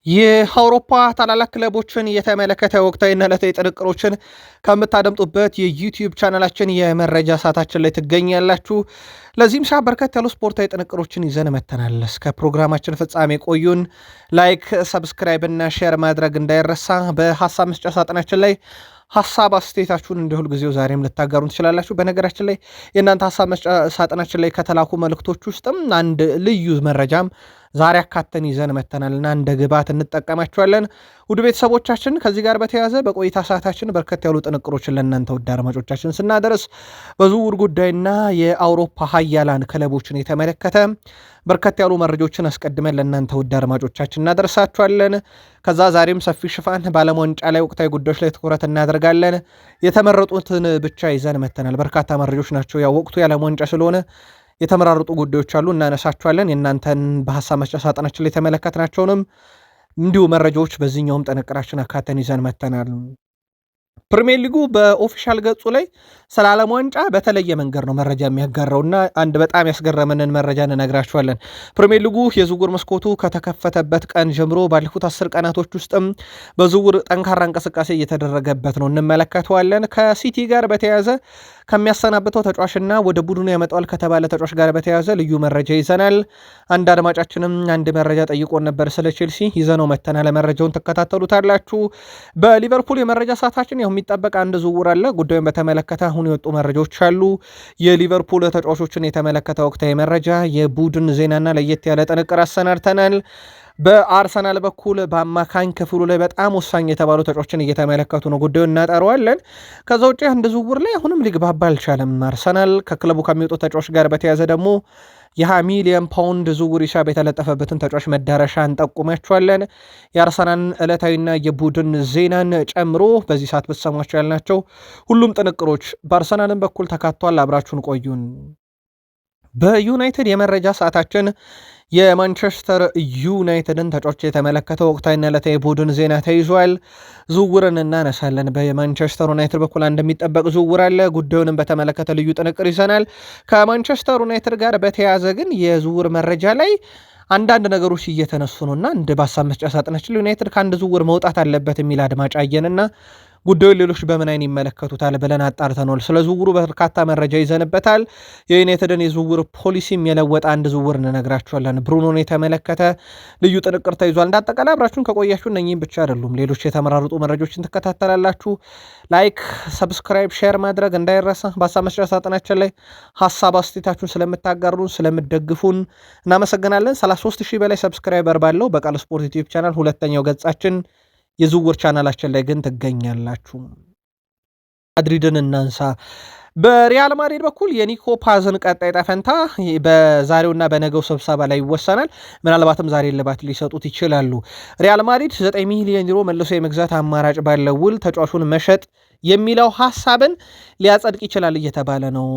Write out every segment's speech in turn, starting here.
የአውሮፓ ታላላቅ ክለቦችን የተመለከተ ወቅታዊና ዕለታዊ ጥንቅሮችን ከምታደምጡበት የዩቲዩብ ቻናላችን የመረጃ ሰዓታችን ላይ ትገኛላችሁ። ለዚህም ሰዓት በርከት ያሉ ስፖርታዊ ጥንቅሮችን ይዘን መተናል። እስከ ፕሮግራማችን ፍጻሜ ቆዩን። ላይክ፣ ሰብስክራይብ እና ሼር ማድረግ እንዳይረሳ። በሀሳብ መስጫ ሳጥናችን ላይ ሀሳብ አስተያየታችሁን እንደ ሁልጊዜው ዛሬም ልታጋሩን ትችላላችሁ። በነገራችን ላይ የእናንተ ሀሳብ መስጫ ሳጥናችን ላይ ከተላኩ መልእክቶች ውስጥም አንድ ልዩ መረጃም ዛሬ አካተን ይዘን መተናልና እንደ ግብዓት እንጠቀማቸዋለን። ውድ ቤተሰቦቻችን ከዚህ ጋር በተያያዘ በቆይታ ሰዓታችን በርከት ያሉ ጥንቅሮችን ለእናንተ ውድ አድማጮቻችን ስናደርስ በዝውውር ጉዳይና የአውሮፓ ሀያላን ክለቦችን የተመለከተ በርከት ያሉ መረጃዎችን አስቀድመን ለእናንተ ውድ አድማጮቻችን እናደርሳቸዋለን። ከዛ ዛሬም ሰፊ ሽፋን በዓለም ዋንጫ ላይ ወቅታዊ ጉዳዮች ላይ ትኩረት እናደርጋለን። የተመረጡትን ብቻ ይዘን መተናል። በርካታ መረጃዎች ናቸው። ያው ወቅቱ የዓለም ዋንጫ ስለሆነ የተመራረጡ ጉዳዮች አሉ፣ እናነሳቸዋለን። የእናንተን በሀሳብ መስጫ ሳጥናችን ላይ የተመለከትናቸውንም እንዲሁ መረጃዎች በዚህኛውም ጥንቅራችን አካተን ይዘን መተናል። ፕሪሚየር ሊጉ በኦፊሻል ገጹ ላይ ስለ ዓለም ዋንጫ በተለየ መንገድ ነው መረጃ የሚያጋራውና አንድ በጣም ያስገረመንን መረጃ እንነግራችኋለን። ፕሪሚየር ሊጉ የዝውውር መስኮቱ ከተከፈተበት ቀን ጀምሮ ባለፉት 10 ቀናቶች ውስጥም በዝውውር ጠንካራ እንቅስቃሴ እየተደረገበት ነው እንመለከተዋለን። ከሲቲ ጋር በተያያዘ ከሚያሰናብተው ተጫዋችና ወደ ቡድኑ ያመጣዋል ከተባለ ተጫዋች ጋር በተያያዘ ልዩ መረጃ ይዘናል። አንድ አድማጫችንም አንድ መረጃ ጠይቆን ነበር ስለ ቼልሲ፣ ይዘነው መተናል። መረጃውን ትከታተሉታላችሁ። በሊቨርፑል የመረጃ ሰዓታችን ያው የሚጠበቅ አንድ ዝውውር አለ። ጉዳዩን በተመለከተ አሁን የወጡ መረጃዎች አሉ። የሊቨርፑል ተጫዋቾችን የተመለከተ ወቅታዊ መረጃ፣ የቡድን ዜናና ለየት ያለ ጥንቅር አሰናድተናል። በአርሰናል በኩል በአማካኝ ክፍሉ ላይ በጣም ወሳኝ የተባሉ ተጫዋቾችን እየተመለከቱ ነው። ጉዳዩን እናጠረዋለን። ከዛ ውጭ አንድ ዝውውር ላይ አሁንም ሊግባባ አልቻለም አርሰናል። ከክለቡ ከሚወጡ ተጫዋች ጋር በተያዘ ደግሞ የ20 ሚሊዮን ፓውንድ ዝውውር ሂሳብ የተለጠፈበትን ተጫዋች መዳረሻ እንጠቁማቸዋለን። የአርሰናልን ዕለታዊና የቡድን ዜናን ጨምሮ በዚህ ሰዓት ብትሰሟቸው ያልናቸው ሁሉም ጥንቅሮች በአርሰናልን በኩል ተካቷል። አብራችሁን ቆዩን። በዩናይትድ የመረጃ ሰዓታችን የማንቸስተር ዩናይትድን ተጫዋች የተመለከተ ወቅታዊና ዕለታዊ ቡድን ዜና ተይዟል። ዝውውርን እናነሳለን። በማንቸስተር ዩናይትድ በኩል እንደሚጠበቅ ዝውውር አለ። ጉዳዩንም በተመለከተ ልዩ ጥንቅር ይዘናል። ከማንቸስተር ዩናይትድ ጋር በተያያዘ ግን የዝውውር መረጃ ላይ አንዳንድ ነገሮች እየተነሱ ነውና እንደ በሀሳብ መስጫ ሳጥናችን ዩናይትድ ከአንድ ዝውውር መውጣት አለበት የሚል አድማጭ አየንና ጉዳዩን ሌሎች በምን አይን ይመለከቱታል ብለን አጣርተነዋል። ስለ ዝውውሩ በርካታ መረጃ ይዘንበታል። የዩናይትድን የዝውውር ፖሊሲም የለወጠ አንድ ዝውውር እንነግራችኋለን። ብሩኖን የተመለከተ ልዩ ጥንቅር ተይዟል። እንዳጠቃላይ አብራችሁን ከቆያችሁ እነኚህም ብቻ አይደሉም፣ ሌሎች የተመራረጡ መረጃዎችን ትከታተላላችሁ። ላይክ፣ ሰብስክራይብ፣ ሼር ማድረግ እንዳይረሳ። በሀሳብ መስጫ ሳጥናችን ላይ ሀሳብ አስተያየታችሁን ስለምታጋሩን ስለምደግፉን እናመሰግናለን። 33 ሺህ በላይ ሰብስክራይበር ባለው በቃል ስፖርት ዩቲዩብ ቻናል ሁለተኛው ገጻችን የዝውውር ቻናላችን ላይ ግን ትገኛላችሁ። ማድሪድን እናንሳ። በሪያል ማድሪድ በኩል የኒኮ ፓዝን ቀጣይ ዕጣ ፈንታ በዛሬውና በነገው ስብሰባ ላይ ይወሰናል። ምናልባትም ዛሬ ልባት ሊሰጡት ይችላሉ። ሪያል ማድሪድ 9 ሚሊዮን ዩሮ መልሶ የመግዛት አማራጭ ባለው ውል ተጫዋቹን መሸጥ የሚለው ሐሳብን ሊያጸድቅ ይችላል እየተባለ ነው።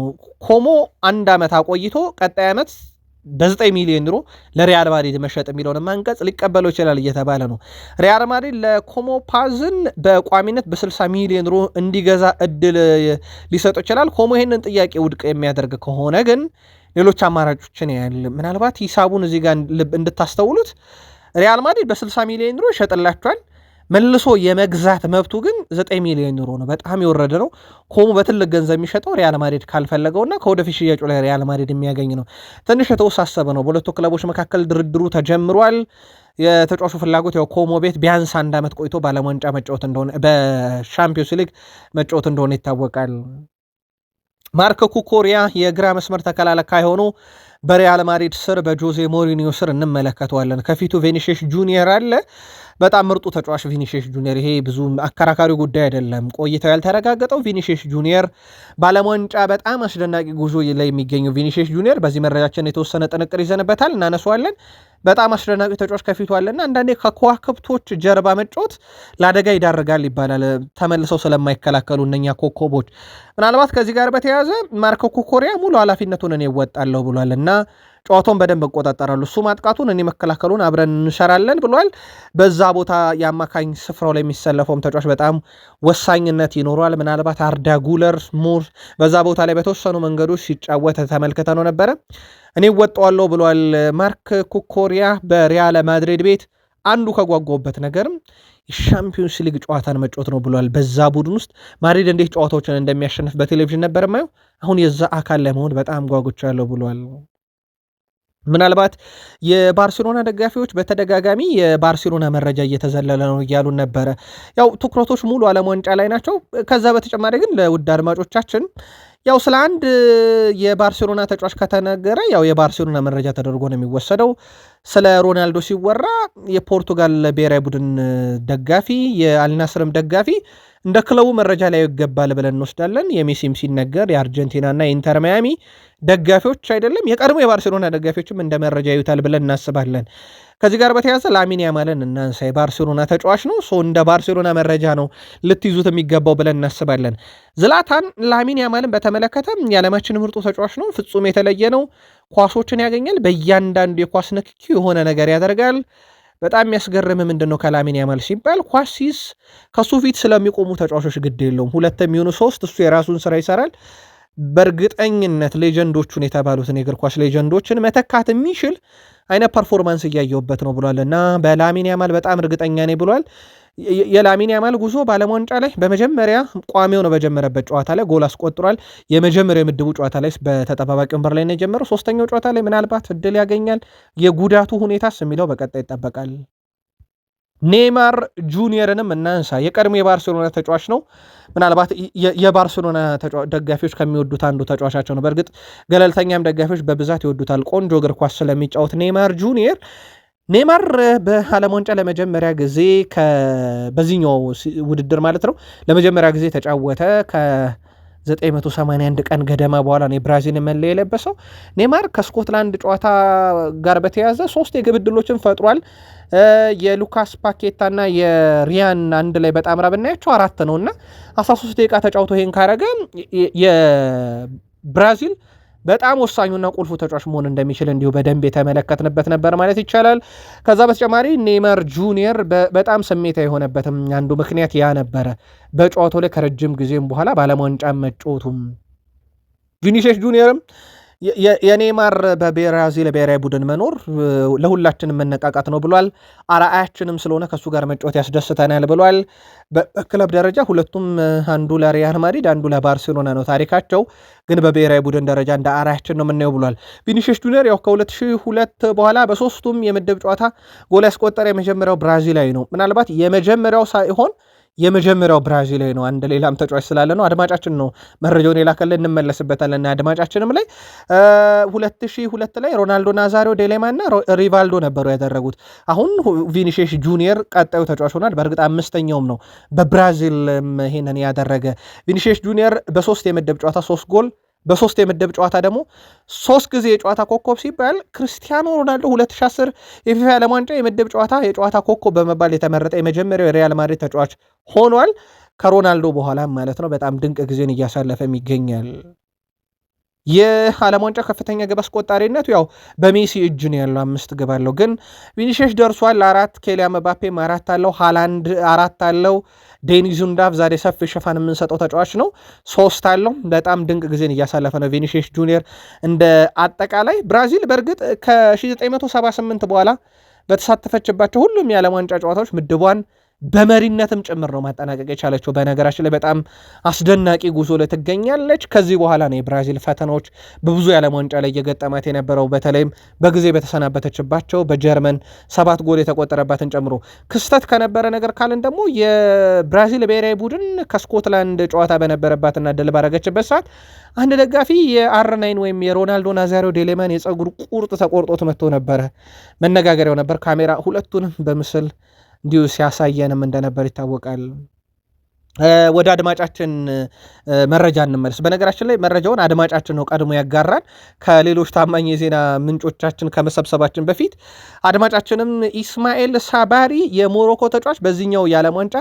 ኮሞ 1 ዓመት አቆይቶ ቀጣይ ዓመት በ9 ሚሊዮን ዩሮ ለሪያል ማድሪድ መሸጥ የሚለውን አንቀጽ ሊቀበለው ይችላል እየተባለ ነው። ሪያል ማድሪድ ለኮሞ ፓዝን በቋሚነት በ60 ሚሊዮን ዩሮ እንዲገዛ እድል ሊሰጡ ይችላል። ኮሞ ይህንን ጥያቄ ውድቅ የሚያደርግ ከሆነ ግን ሌሎች አማራጮችን ያህል ምናልባት ሂሳቡን እዚህ ጋር እንድታስተውሉት ሪያል ማድሪድ በ60 ሚሊዮን ዩሮ ይሸጥላቸዋል። መልሶ የመግዛት መብቱ ግን 9 ሚሊዮን ዩሮ ነው። በጣም የወረደ ነው። ኮሙ በትልቅ ገንዘብ የሚሸጠው ሪያል ማድሪድ ካልፈለገውና ከወደፊት ሽያጩ ላይ ሪያል ማድሪድ የሚያገኝ ነው። ትንሽ የተወሳሰበ ነው። በሁለቱ ክለቦች መካከል ድርድሩ ተጀምሯል። የተጫዋቹ ፍላጎት ያው ኮሞ ቤት ቢያንስ 1 ዓመት ቆይቶ በዓለም ዋንጫ መጫወት እንደሆነ በሻምፒዮንስ ሊግ መጫወት እንደሆነ ይታወቃል። ማርክ ኩኮሪያ የግራ መስመር ተከላካይ ሆኖ በሪያል ማድሪድ ስር በጆዜ ሞሪኒዮ ስር እንመለከተዋለን። ከፊቱ ቪኒሺየስ ጁኒየር አለ። በጣም ምርጡ ተጫዋች ቪኒሺየስ ጁኒየር፣ ይሄ ብዙ አከራካሪ ጉዳይ አይደለም። ቆይታው ያልተረጋገጠው ቪኒሺየስ ጁኒየር በዓለም ዋንጫ በጣም አስደናቂ ጉዞ ላይ የሚገኘው ቪኒሺየስ ጁኒየር በዚህ መረጃችን የተወሰነ ጥንቅር ይዘንበታል፣ እናነሷለን። በጣም አስደናቂ ተጫዋች ከፊቱ አለና አንዳንዴ ከከዋክብቶች ጀርባ መጫወት ለአደጋ ይዳርጋል ይባላል፣ ተመልሰው ስለማይከላከሉ እነኛ ኮከቦች። ምናልባት ከዚህ ጋር በተያያዘ ማርኮ ኩኮሪያ ሙሉ ኃላፊነቱን እኔ እወጣለሁ ብሏል እና ጨዋታውን በደንብ እቆጣጠራለሁ፣ እሱ ማጥቃቱን እኔ መከላከሉን አብረን እንሰራለን ብሏል። በዛ ቦታ የአማካኝ ስፍራው ላይ የሚሰለፈውም ተጫዋች በጣም ወሳኝነት ይኖረዋል። ምናልባት አርዳ ጉለር ሙር በዛ ቦታ ላይ በተወሰኑ መንገዶች ሲጫወት ተመልክተ ነው ነበረ። እኔ እወጣዋለሁ ብሏል ማርክ ኩኮሪያ በሪያል ማድሪድ ቤት አንዱ ከጓጓበት ነገርም የሻምፒዮንስ ሊግ ጨዋታን መጫወት ነው ብሏል። በዛ ቡድን ውስጥ ማድሪድ እንዴት ጨዋታዎችን እንደሚያሸንፍ በቴሌቪዥን ነበር ማየው። አሁን የዛ አካል ለመሆን በጣም ጓጉቻለሁ ብሏል። ምናልባት የባርሴሎና ደጋፊዎች በተደጋጋሚ የባርሴሎና መረጃ እየተዘለለ ነው እያሉን ነበረ። ያው ትኩረቶች ሙሉ ዓለም ዋንጫ ላይ ናቸው። ከዛ በተጨማሪ ግን ለውድ አድማጮቻችን ያው ስለ አንድ የባርሴሎና ተጫዋች ከተነገረ ያው የባርሴሎና መረጃ ተደርጎ ነው የሚወሰደው። ስለ ሮናልዶ ሲወራ የፖርቱጋል ብሔራዊ ቡድን ደጋፊ የአልናስርም ደጋፊ እንደ ክለቡ መረጃ ላይ ይገባል ብለን እንወስዳለን። የሜሲም ሲነገር የአርጀንቲናና የኢንተር ማያሚ ደጋፊዎች አይደለም የቀድሞ የባርሴሎና ደጋፊዎችም እንደ መረጃ ይዩታል ብለን እናስባለን። ከዚህ ጋር በተያያዘ ላሚን ያማልን እናንሳ። የባርሴሎና ተጫዋች ነው። እንደ ባርሴሎና መረጃ ነው ልትይዙት የሚገባው ብለን እናስባለን። ዝላታን ላሚን ያማልን በተመለከተ የዓለማችን ምርጡ ተጫዋች ነው። ፍጹም የተለየ ነው። ኳሶችን ያገኛል። በእያንዳንዱ የኳስ ንክኪ የሆነ ነገር ያደርጋል። በጣም የሚያስገርም ምንድን ነው ከላሚን ያማል ሲባል ኳሲስ ከሱ ፊት ስለሚቆሙ ተጫዋቾች ግድ የለውም። ሁለት የሚሆኑ ሶስት እሱ የራሱን ስራ ይሰራል። በእርግጠኝነት ሌጀንዶቹን የተባሉትን የእግር ኳስ ሌጀንዶችን መተካት የሚችል አይነት ፐርፎርማንስ እያየውበት ነው ብሏል እና በላሚን ያማል በጣም እርግጠኛ ነኝ ብሏል። የላሚን ያማል ጉዞ በዓለም ዋንጫ ላይ በመጀመሪያ ቋሚው ነው በጀመረበት ጨዋታ ላይ ጎል አስቆጥሯል። የመጀመሪያው የምድቡ ጨዋታ ላይ በተጠባባቂ ወንበር ላይ ነው የጀመረው። ሶስተኛው ጨዋታ ላይ ምናልባት እድል ያገኛል። የጉዳቱ ሁኔታስ የሚለው በቀጣይ ይጠበቃል። ኔይማር ጁኒየርንም እናንሳ። የቀድሞ የባርሴሎና ተጫዋች ነው። ምናልባት የባርሴሎና ደጋፊዎች ከሚወዱት አንዱ ተጫዋቻቸው ነው። በእርግጥ ገለልተኛም ደጋፊዎች በብዛት ይወዱታል። ቆንጆ እግር ኳስ ስለሚጫወት ኔይማር ጁኒየር በዓለም ዋንጫ ለመጀመሪያ ጊዜ በዚህኛው ውድድር ማለት ነው ለመጀመሪያ ጊዜ ተጫወተ። ከ981 ቀን ገደማ በኋላ ነው የብራዚል መለያ የለበሰው። ኔይማር ከስኮትላንድ ጨዋታ ጋር በተያያዘ 3 የግብ ዕድሎችን ፈጥሯል። የሉካስ ፓኬታና የሪያን አንድ ላይ በጣምራ ብናያቸው 4 ነው እና 13 ደቂቃ ተጫውቶ ይሄን ካረገ የብራዚል በጣም ወሳኙና ቁልፉ ተጫዋች መሆን እንደሚችል እንዲሁ በደንብ የተመለከትንበት ነበር ማለት ይቻላል። ከዛ በተጨማሪ ኔይማር ጁኒየር በጣም ስሜታ የሆነበትም አንዱ ምክንያት ያ ነበረ። በጨዋታው ላይ ከረጅም ጊዜም በኋላ በዓለም ዋንጫ መጫወቱም ቪኒሲየስ ጁኒየርም የኔይማር በብራዚል ብሔራዊ ቡድን መኖር ለሁላችንም መነቃቃት ነው ብሏል። አርአያችንም ስለሆነ ከእሱ ጋር መጫወት ያስደስተናል ብሏል። በክለብ ደረጃ ሁለቱም አንዱ ለሪያል ማድሪድ አንዱ ለባርሴሎና ነው ታሪካቸው፣ ግን በብሔራዊ ቡድን ደረጃ እንደ አርአያችን ነው የምናየው ብሏል። ቪኒሲየስ ጁኒየር ያው ከ2002 በኋላ በሶስቱም የምድብ ጨዋታ ጎል ያስቆጠረ የመጀመሪያው ብራዚላዊ ነው። ምናልባት የመጀመሪያው ሳይሆን የመጀመሪያው ብራዚላዊ ነው። አንድ ሌላም ተጫዋች ስላለ ነው። አድማጫችን ነው መረጃውን የላከልን፣ እንመለስበታለን። አድማጫችንም ላይ 2002 ላይ ሮናልዶ ናዛሪዮ ዴሌማ እና ሪቫልዶ ነበሩ ያደረጉት። አሁን ቪኒሲየስ ጁኒየር ቀጣዩ ተጫዋች ሆናል። በእርግጥ 5ኛውም ነው በብራዚል ይሄንን ያደረገ። ቪኒሲየስ ጁኒየር በ3 የምድብ ጨዋታ 3 ጎል በ3 የምድብ ጨዋታ ደግሞ 3 ጊዜ የጨዋታ ኮከብ ሲባል ክርስቲያኖ ሮናልዶ 2010 የፊፋ ዓለም ዋንጫ የምድብ ጨዋታ የጨዋታ ኮከብ በመባል የተመረጠ የመጀመሪያው የሪያል ማድሪድ ተጫዋች ሆኗል። ከሮናልዶ በኋላ ማለት ነው። በጣም ድንቅ ጊዜን እያሳለፈም ይገኛል። የዓለም ዋንጫ ከፍተኛ ግብ አስቆጣሪነቱ ያው በሜሲ እጅ ነው ያለው፣ 5 ግብ አለው። ግን ቪኒሲየስ ደርሷል 4፣ ኬሊያን ምባፔም 4 አለው፣ ሃላንድ 4 አለው፣ ዴኒስ ዙንዳፍ ዛሬ ሰፊ ሽፋን የምንሰጠው ተጫዋች ነው 3 አለው። በጣም ድንቅ ጊዜን እያሳለፈ ነው ቪኒሲየስ ጁኒየር። እንደ አጠቃላይ ብራዚል በእርግጥ ከ1978 በኋላ በተሳተፈችባቸው ሁሉም የዓለም ዋንጫ ጨዋታዎች ምድቧን በመሪነትም ጭምር ነው ማጠናቀቅ የቻለችው። በነገራችን ላይ በጣም አስደናቂ ጉዞ ላይ ትገኛለች። ከዚህ በኋላ ነው የብራዚል ፈተናዎች በብዙ የዓለም ዋንጫ ላይ እየገጠማት የነበረው። በተለይም በጊዜ በተሰናበተችባቸው በጀርመን 7 ጎል የተቆጠረባትን ጨምሮ ክስተት ከነበረ ነገር ካልን ደግሞ የብራዚል ብሔራዊ ቡድን ከስኮትላንድ ጨዋታ በነበረባትና ድል ባረገችበት ሰዓት አንድ ደጋፊ የአር9 ወይም የሮናልዶ ናዛሪዮ ዴሌማን የፀጉር ቁርጥ ተቆርጦት መጥቶ ነበረ። መነጋገሪያው ነበር። ካሜራ ሁለቱንም በምስል እንዲሁ ሲያሳየንም እንደነበር ይታወቃል። ወደ አድማጫችን መረጃ እንመለስ። በነገራችን ላይ መረጃውን አድማጫችን ነው ቀድሞ ያጋራን ከሌሎች ታማኝ የዜና ምንጮቻችን ከመሰብሰባችን በፊት። አድማጫችንም ኢስማኤል ሳባሪ የሞሮኮ ተጫዋች በዚህኛው የዓለም ዋንጫ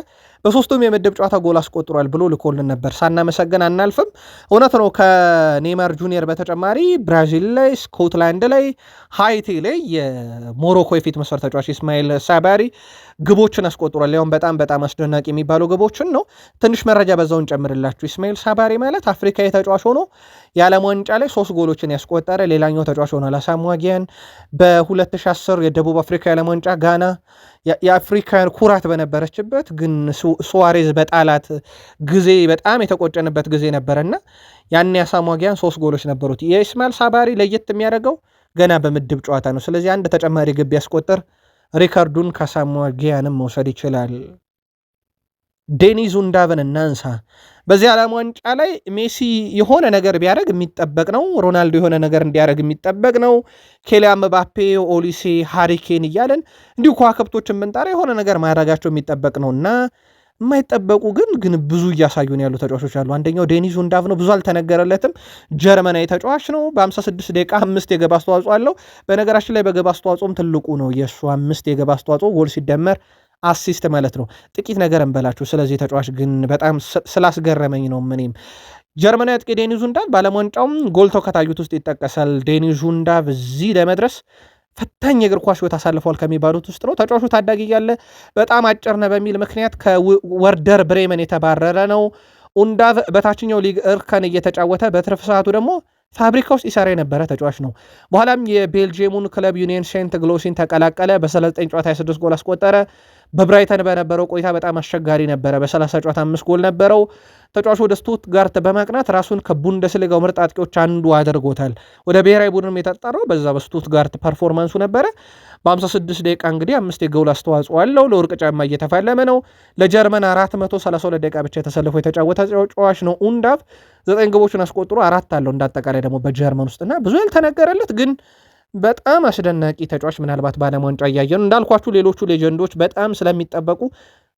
በ3ቱም የምድብ ጨዋታ ጎል አስቆጥሯል ብሎ ልኮልን ነበር። ሳናመሰግን አናልፍም። እውነት ነው። ከኔይማር ጁኒየር በተጨማሪ ብራዚል ላይ፣ ስኮትላንድ ላይ፣ ሃይቲ ላይ የሞሮኮ የፊት መስመር ተጫዋች ኢስማኤል ሳባሪ ግቦችን አስቆጥሯል። ያውም በጣም አስደናቂ የሚባሉ ግቦችን ነው። ትንሽ መረጃ በዛውን ጨምርላችሁ። ኢስማኤል ሳባሪ ማለት አፍሪካዊ ተጫዋች ሆኖ የዓለም ዋንጫ ላይ 3 ጎሎችን ያስቆጠረ ሌላኛው ተጫዋች ሆኗል። አሳሞah Gyan በ2010 የደቡብ አፍሪካ የዓለም ዋንጫ ጋና የአፍሪካን ኩራት በነበረችበት ግን ሱዋሬዝ በጣላት ጊዜ በጣም የተቆጨንበት ጊዜ ነበረና ያን አሳሞah Gyan 3 ጎሎች ነበሩት። የኢስማኤል ሳባሪ ለየት የሚያደርገው ገና በምድብ ጨዋታ ነው። ስለዚህ አንድ ተጨማሪ ግብ ያስቆጠር ሪካርዱን ከአሳሞah Gyanንም መውሰድ ይችላል። ዴኒዝ ኡንዳቭን እናንሳ። በዚህ ዓለም ዋንጫ ላይ ሜሲ የሆነ ነገር ቢያደርግ የሚጠበቅ ነው። ሮናልዶ የሆነ ነገር እንዲያደርግ የሚጠበቅ ነው። ኬሊያን ምባፔ፣ ኦሊሴ፣ ሃሪኬን እያለን እንዲሁ ከዋክብቶችን ብንጠራ የሆነ ነገር ማድረጋቸው የሚጠበቅ ነው እና የማይጠበቁ ግን ብዙ እያሳዩን ያሉ ተጫዋቾች አሉ። አንደኛው ዴኒዝ ኡንዳቭ ነው። ብዙ አልተነገረለትም። ጀርመናዊ ተጫዋች ነው። በ56 ደቂቃ 5 የግብ አስተዋጽኦ አለው። በነገራችን ላይ በግብ አስተዋጽኦም ትልቁ ነው የእሱ 5 የግብ አስተዋጽኦ ጎል ሲደመር አሲስት ማለት ነው። ጥቂት ነገር እንበላችሁ ስለዚህ ተጫዋች ግን በጣም ስላስገረመኝ ነው። ምንም ጀርመናዊ አጥቂ ዴኒዝ ኡንዳቭ በዓለም ዋንጫውም ጎልቶ ከታዩት ውስጥ ይጠቀሳል። ዴኒዝ ኡንዳቭ እዚህ ለመድረስ ፈታኝ የእግር ኳስ ሕይወት አሳልፈዋል ከሚባሉት ውስጥ ነው። ተጫዋቹ ታዳጊ እያለ በጣም አጭር ነው በሚል ምክንያት ከወርደር ብሬመን የተባረረ ነው። ኡንዳቭ በታችኛው ሊግ እርከን እየተጫወተ በትርፍ ሰዓቱ ደግሞ ፋብሪካ ውስጥ ይሰራ የነበረ ተጫዋች ነው። በኋላም የቤልጂየሙን ክለብ ዩኒየን ሴንት ግሎሲን ተቀላቀለ። በ39 ጨዋታ 26 ጎል አስቆጠረ። በብራይተን በነበረው ቆይታ በጣም አስቸጋሪ ነበረ። በ30 ጨዋታ 5 ጎል ነበረው። ተጫዋቹ ወደ ስቱትጋርት በማቅናት ራሱን ከቡንደስሊጋው ምርጥ አጥቂዎች አንዱ አድርጎታል። ወደ ብሔራዊ ቡድንም የተጠራው በዛ በስቱትጋርት ፐርፎርማንሱ ነበረ። በ56 ደቂቃ እንግዲህ 5 የጎል አስተዋጽኦ አለው። ለወርቅ ጫማ እየተፋለመ ነው። ለጀርመን 432 ደቂቃ ብቻ የተሰልፎ የተጫወተ ተጫዋች ነው። ኡንዳቭ 9 ግቦችን አስቆጥሮ 4 አለው እንዳጠቃላይ ደግሞ በጀርመን ውስጥና ብዙ ያልተነገረለት ግን በጣም አስደናቂ ተጫዋች ምናልባት በዓለም ዋንጫ እያየን እንዳልኳችሁ ሌሎቹ ሌጀንዶች በጣም ስለሚጠበቁ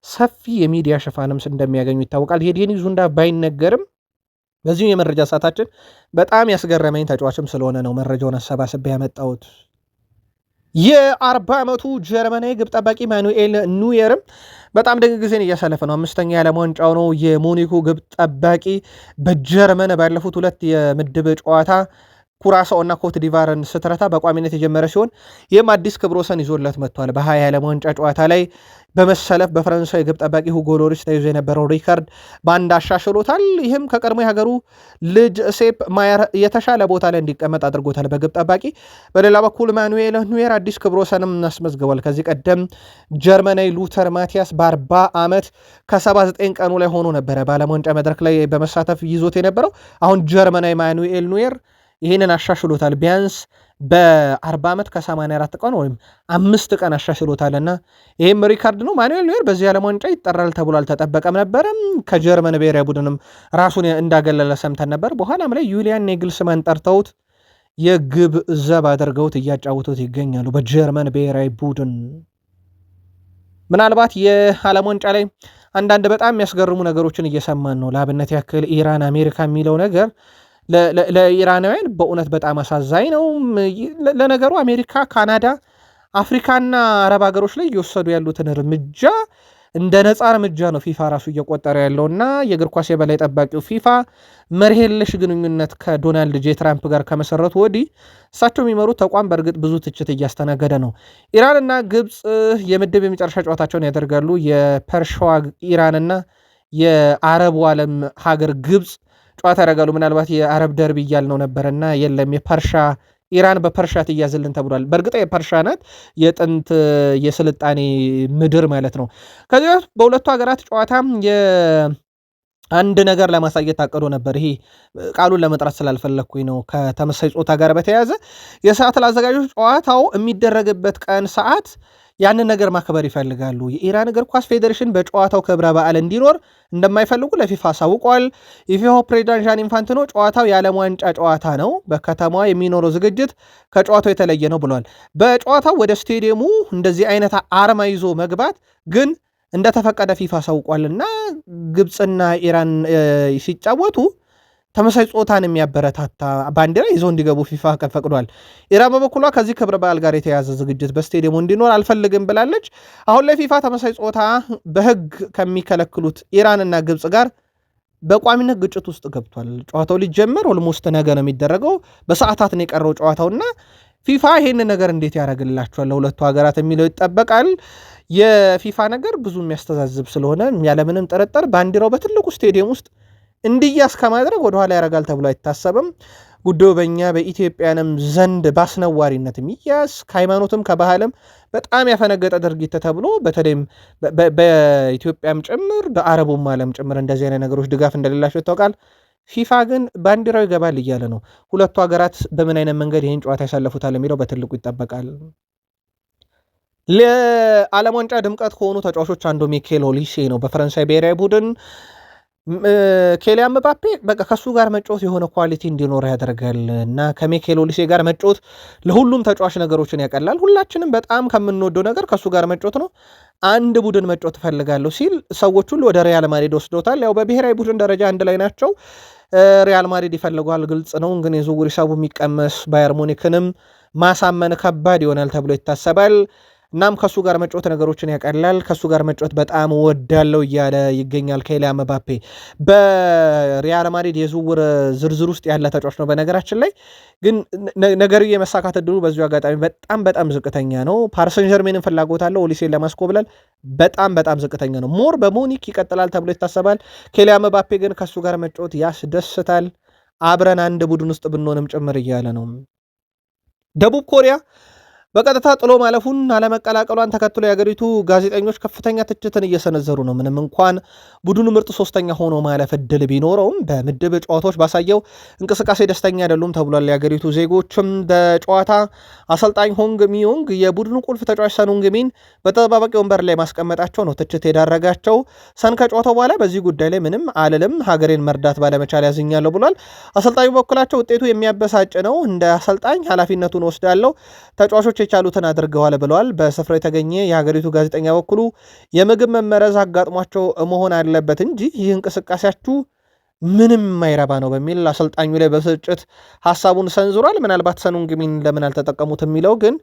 ሰፊ የሚዲያ ሽፋንም እንደሚያገኙ ይታወቃል። የዴኒዝ ኡንዳቭ ባይነገርም በዚሁ የመረጃ ሰዓታችን በጣም ያስገረመኝ ተጫዋችም ስለሆነ ነው መረጃውን አሰባስቤ ያመጣሁት። የ40 ዓመቱ ጀርመናዊ ግብ ጠባቂ ማኑኤል ኑየርም በጣም ድንቅ ጊዜን እያሳለፈ ነው። 5ኛ የዓለም ዋንጫው ነው። የሙኒኩ ግብ ጠባቂ በጀርመን ባለፉት 2 የምድብ ጨዋታ ኩራሳኦ እና ኮት ዲቫርን ስትረታ በቋሚነት የጀመረ ሲሆን ይህም አዲስ ክብረ ወሰን ይዞለት መጥቷል። በ20 የዓለም ዋንጫ ጨዋታ ላይ በመሰለፍ በፈረንሳይ ግብ ጠባቂ ሁጎ ሎሪስ ተይዞ የነበረው ሪካርድ በአንድ አሻሽሎታል። ይህም ከቀድሞ የሀገሩ ልጅ ሴፕ ማየር የተሻለ ቦታ ላይ እንዲቀመጥ አድርጎታል በግብ ጠባቂ። በሌላ በኩል ማኑኤል ኑየር አዲስ ክብረ ወሰንም አስመዝግቧል። ከዚህ ቀደም ጀርመናዊ ሉተር ማቲያስ በ40 ዓመት ከ79 ቀኑ ላይ ሆኖ ነበረ በዓለም ዋንጫ መድረክ ላይ በመሳተፍ ይዞት የነበረው። አሁን ጀርመናዊ ማኑኤል ኑየር ይህንን አሻሽሎታል። ቢያንስ በ40 ዓመት ከ84 ቀን ወይም 5 ቀን አሻሽሎታልና ይህም ሪካርድ ነው። ማኑኤል ኑየር በዚህ ዓለም ዋንጫ ይጠራል ተብሎ አልተጠበቀም ነበረም። ከጀርመን ብሔራዊ ቡድንም ራሱን እንዳገለለ ሰምተን ነበር። በኋላም ላይ ዩሊያን ኔግልስማን ጠርተውት የግብ ዘብ አድርገውት እያጫወቱት ይገኛሉ በጀርመን ብሔራዊ ቡድን። ምናልባት የዓለም ዋንጫ ላይ አንዳንድ በጣም የሚያስገርሙ ነገሮችን እየሰማን ነው። ለአብነት ያክል ኢራን አሜሪካ የሚለው ነገር ለኢራናውያን በእውነት በጣም አሳዛኝ ነው። ለነገሩ አሜሪካ፣ ካናዳ፣ አፍሪካና አረብ ሀገሮች ላይ እየወሰዱ ያሉትን እርምጃ እንደ ነፃ እርምጃ ነው ፊፋ ራሱ እየቆጠረ ያለውና የእግር ኳስ የበላይ ጠባቂው ፊፋ መርህ የለሽ ግንኙነት ከዶናልድ ጄ ትራምፕ ጋር ከመሰረቱ ወዲህ እሳቸው የሚመሩት ተቋም በእርግጥ ብዙ ትችት እያስተናገደ ነው። ኢራንና ግብፅ የምድብ የመጨረሻ ጨዋታቸውን ያደርጋሉ። የፐርሻዋ ኢራንና የአረቡ ዓለም ሀገር ግብፅ ጨዋታ ያደርጋሉ። ምናልባት የአረብ ደርቢ እያልነው ነበረና የለም የፐርሻ ኢራን በፐርሻ ትያዝልን ተብሏል። በእርግጥ የፐርሻ ናት የጥንት የስልጣኔ ምድር ማለት ነው። ከዚህ በሁለቱ ሀገራት ጨዋታ አንድ ነገር ለማሳየት ታቅዶ ነበር። ይሄ ቃሉን ለመጥራት ስላልፈለግኩኝ ነው። ከተመሳሳይ ጾታ ጋር በተያያዘ የሰዓት ለአዘጋጆች ጨዋታው የሚደረግበት ቀን ሰዓት ያንን ነገር ማክበር ይፈልጋሉ። የኢራን እግር ኳስ ፌዴሬሽን በጨዋታው ክብረ በዓል እንዲኖር እንደማይፈልጉ ለፊፋ አሳውቀዋል። የፊፋው ፕሬዚዳንት ዣን ኢንፋንቲኖ ጨዋታው የዓለም ዋንጫ ጨዋታ ነው፣ በከተማዋ የሚኖረው ዝግጅት ከጨዋታው የተለየ ነው ብሏል። በጨዋታው ወደ ስቴዲየሙ እንደዚህ አይነት አርማ ይዞ መግባት ግን እንደተፈቀደ ፊፋ አሳውቋልና ግብፅና ኢራን ሲጫወቱ ተመሳሳይ ጾታን የሚያበረታታ ባንዲራ ይዘው እንዲገቡ ፊፋ ፈቅዷል። ኢራን በበኩሏ ከዚህ ክብረ በዓል ጋር የተያዘ ዝግጅት በስቴዲየሙ እንዲኖር አልፈልግም ብላለች። አሁን ላይ ፊፋ ተመሳሳይ ጾታ በሕግ ከሚከለክሉት ኢራንና ግብፅ ጋር በቋሚነት ግጭት ውስጥ ገብቷል። ጨዋታው ሊጀመር ኦልሞስት ነገ ነው የሚደረገው። በሰዓታት ነው የቀረው ጨዋታውና ፊፋ ይሄንን ነገር እንዴት ያደርግላቸዋል ለሁለቱ ሀገራት የሚለው ይጠበቃል። የፊፋ ነገር ብዙ የሚያስተዛዝብ ስለሆነ ያለምንም ጥርጥር ባንዲራው በትልቁ ስቴዲየም ውስጥ እንዲያዝ ከማድረግ ወደኋላ ያደርጋል ተብሎ አይታሰብም። ጉዳዩ በእኛ በኢትዮጵያንም ዘንድ በአስነዋሪነት የሚያዝ ከሃይማኖትም ከባህልም በጣም ያፈነገጠ ድርጊት ተብሎ በተለይም በኢትዮጵያም ጭምር በአረቡም ዓለም ጭምር እንደዚህ አይነት ነገሮች ድጋፍ እንደሌላቸው ይታወቃል። ፊፋ ግን ባንዲራው ይገባል እያለ ነው። ሁለቱ ሀገራት በምን አይነት መንገድ ይህን ጨዋታ ያሳለፉታል የሚለው በትልቁ ይጠበቃል። ለዓለም ዋንጫ ድምቀት ከሆኑ ተጫዋቾች አንዱ ሚኬል ኦሊሴ ነው። በፈረንሳይ ብሔራዊ ቡድን ኬሊያን ምባፔ በቃ ከሱ ጋር መጫወት የሆነ ኳሊቲ እንዲኖር ያደርጋል እና ከሚኬል ኦሊሴ ጋር መጫወት ለሁሉም ተጫዋች ነገሮችን ያቀላል። ሁላችንም በጣም ከምንወደው ነገር ከሱ ጋር መጫወት ነው። አንድ ቡድን መጫወት እፈልጋለሁ ሲል ሰዎች ሁሉ ወደ ሪያል ማድሪድ ወስዶታል። ያው በብሔራዊ ቡድን ደረጃ አንድ ላይ ናቸው። ሪያል ማድሪድ ይፈልገዋል፣ ግልጽ ነው። ግን የዝውውር ሂሳቡ የሚቀመስ ባየር ሙኒክንም ማሳመን ከባድ ይሆናል ተብሎ ይታሰባል። እናም ከሱ ጋር መጫወት ነገሮችን ያቀላል። ከሱ ጋር መጫወት በጣም ወዳለው እያለ ይገኛል ኬሊያን ምባፔ። በሪያል ማድሪድ የዝውውር ዝርዝር ውስጥ ያለ ተጫዋች ነው። በነገራችን ላይ ግን ነገርዬ የመሳካት እድሉ በዚሁ አጋጣሚ በጣም ዝቅተኛ ነው። ፓሪሰን ጀርሜንን ፍላጎት አለው ኦሊሴን ለማስኮብለል በጣም ዝቅተኛ ነው። ሞር በሙኒክ ይቀጥላል ተብሎ ይታሰባል። ኬሊያን ምባፔ ግን ከሱ ጋር መጫወት ያስደስታል። አብረን አንድ ቡድን ውስጥ ብንሆንም ጭምር እያለ ነው። ደቡብ ኮሪያ በቀጥታ ጥሎ ማለፉን አለመቀላቀሏን ተከትሎ የሀገሪቱ ጋዜጠኞች ከፍተኛ ትችትን እየሰነዘሩ ነው። ምንም እንኳን ቡድኑ ምርጥ ሶስተኛ ሆኖ ማለፍ እድል ቢኖረውም በምድብ ጨዋታዎች ባሳየው እንቅስቃሴ ደስተኛ አይደሉም ተብሏል። የሀገሪቱ ዜጎችም በጨዋታ አሰልጣኝ ሆንግ ሚዮንግ የቡድኑ ቁልፍ ተጫዋች ሰን ሄung-min በተጠባባቂ ወንበር ላይ ማስቀመጣቸው ነው ትችት የዳረጋቸው። ሰን ከጨዋታው በኋላ በዚህ ጉዳይ ላይ ምንም አልልም፣ ሀገሬን መርዳት ባለመቻል ያዝኛለሁ ብሏል። አሰልጣኙ በኩላቸው ውጤቱ የሚያበሳጭ ነው፣ እንደ አሰልጣኝ ኃላፊነቱን ወስዳለሁ፣ ተጫዋቾች የቻሉትን አድርገዋል ብለዋል። በስፍራው የተገኘ የሀገሪቱ ጋዜጠኛ በኩሉ የምግብ መመረዝ አጋጥሟቸው መሆን አለበት እንጂ ይህ እንቅስቃሴያችሁ ምንም የማይረባ ነው በሚል አሰልጣኙ ላይ በስጭት ሀሳቡን ሰንዝሯል። ምናልባት ሰን ሄung-min ለምን አልተጠቀሙት የሚለው ግን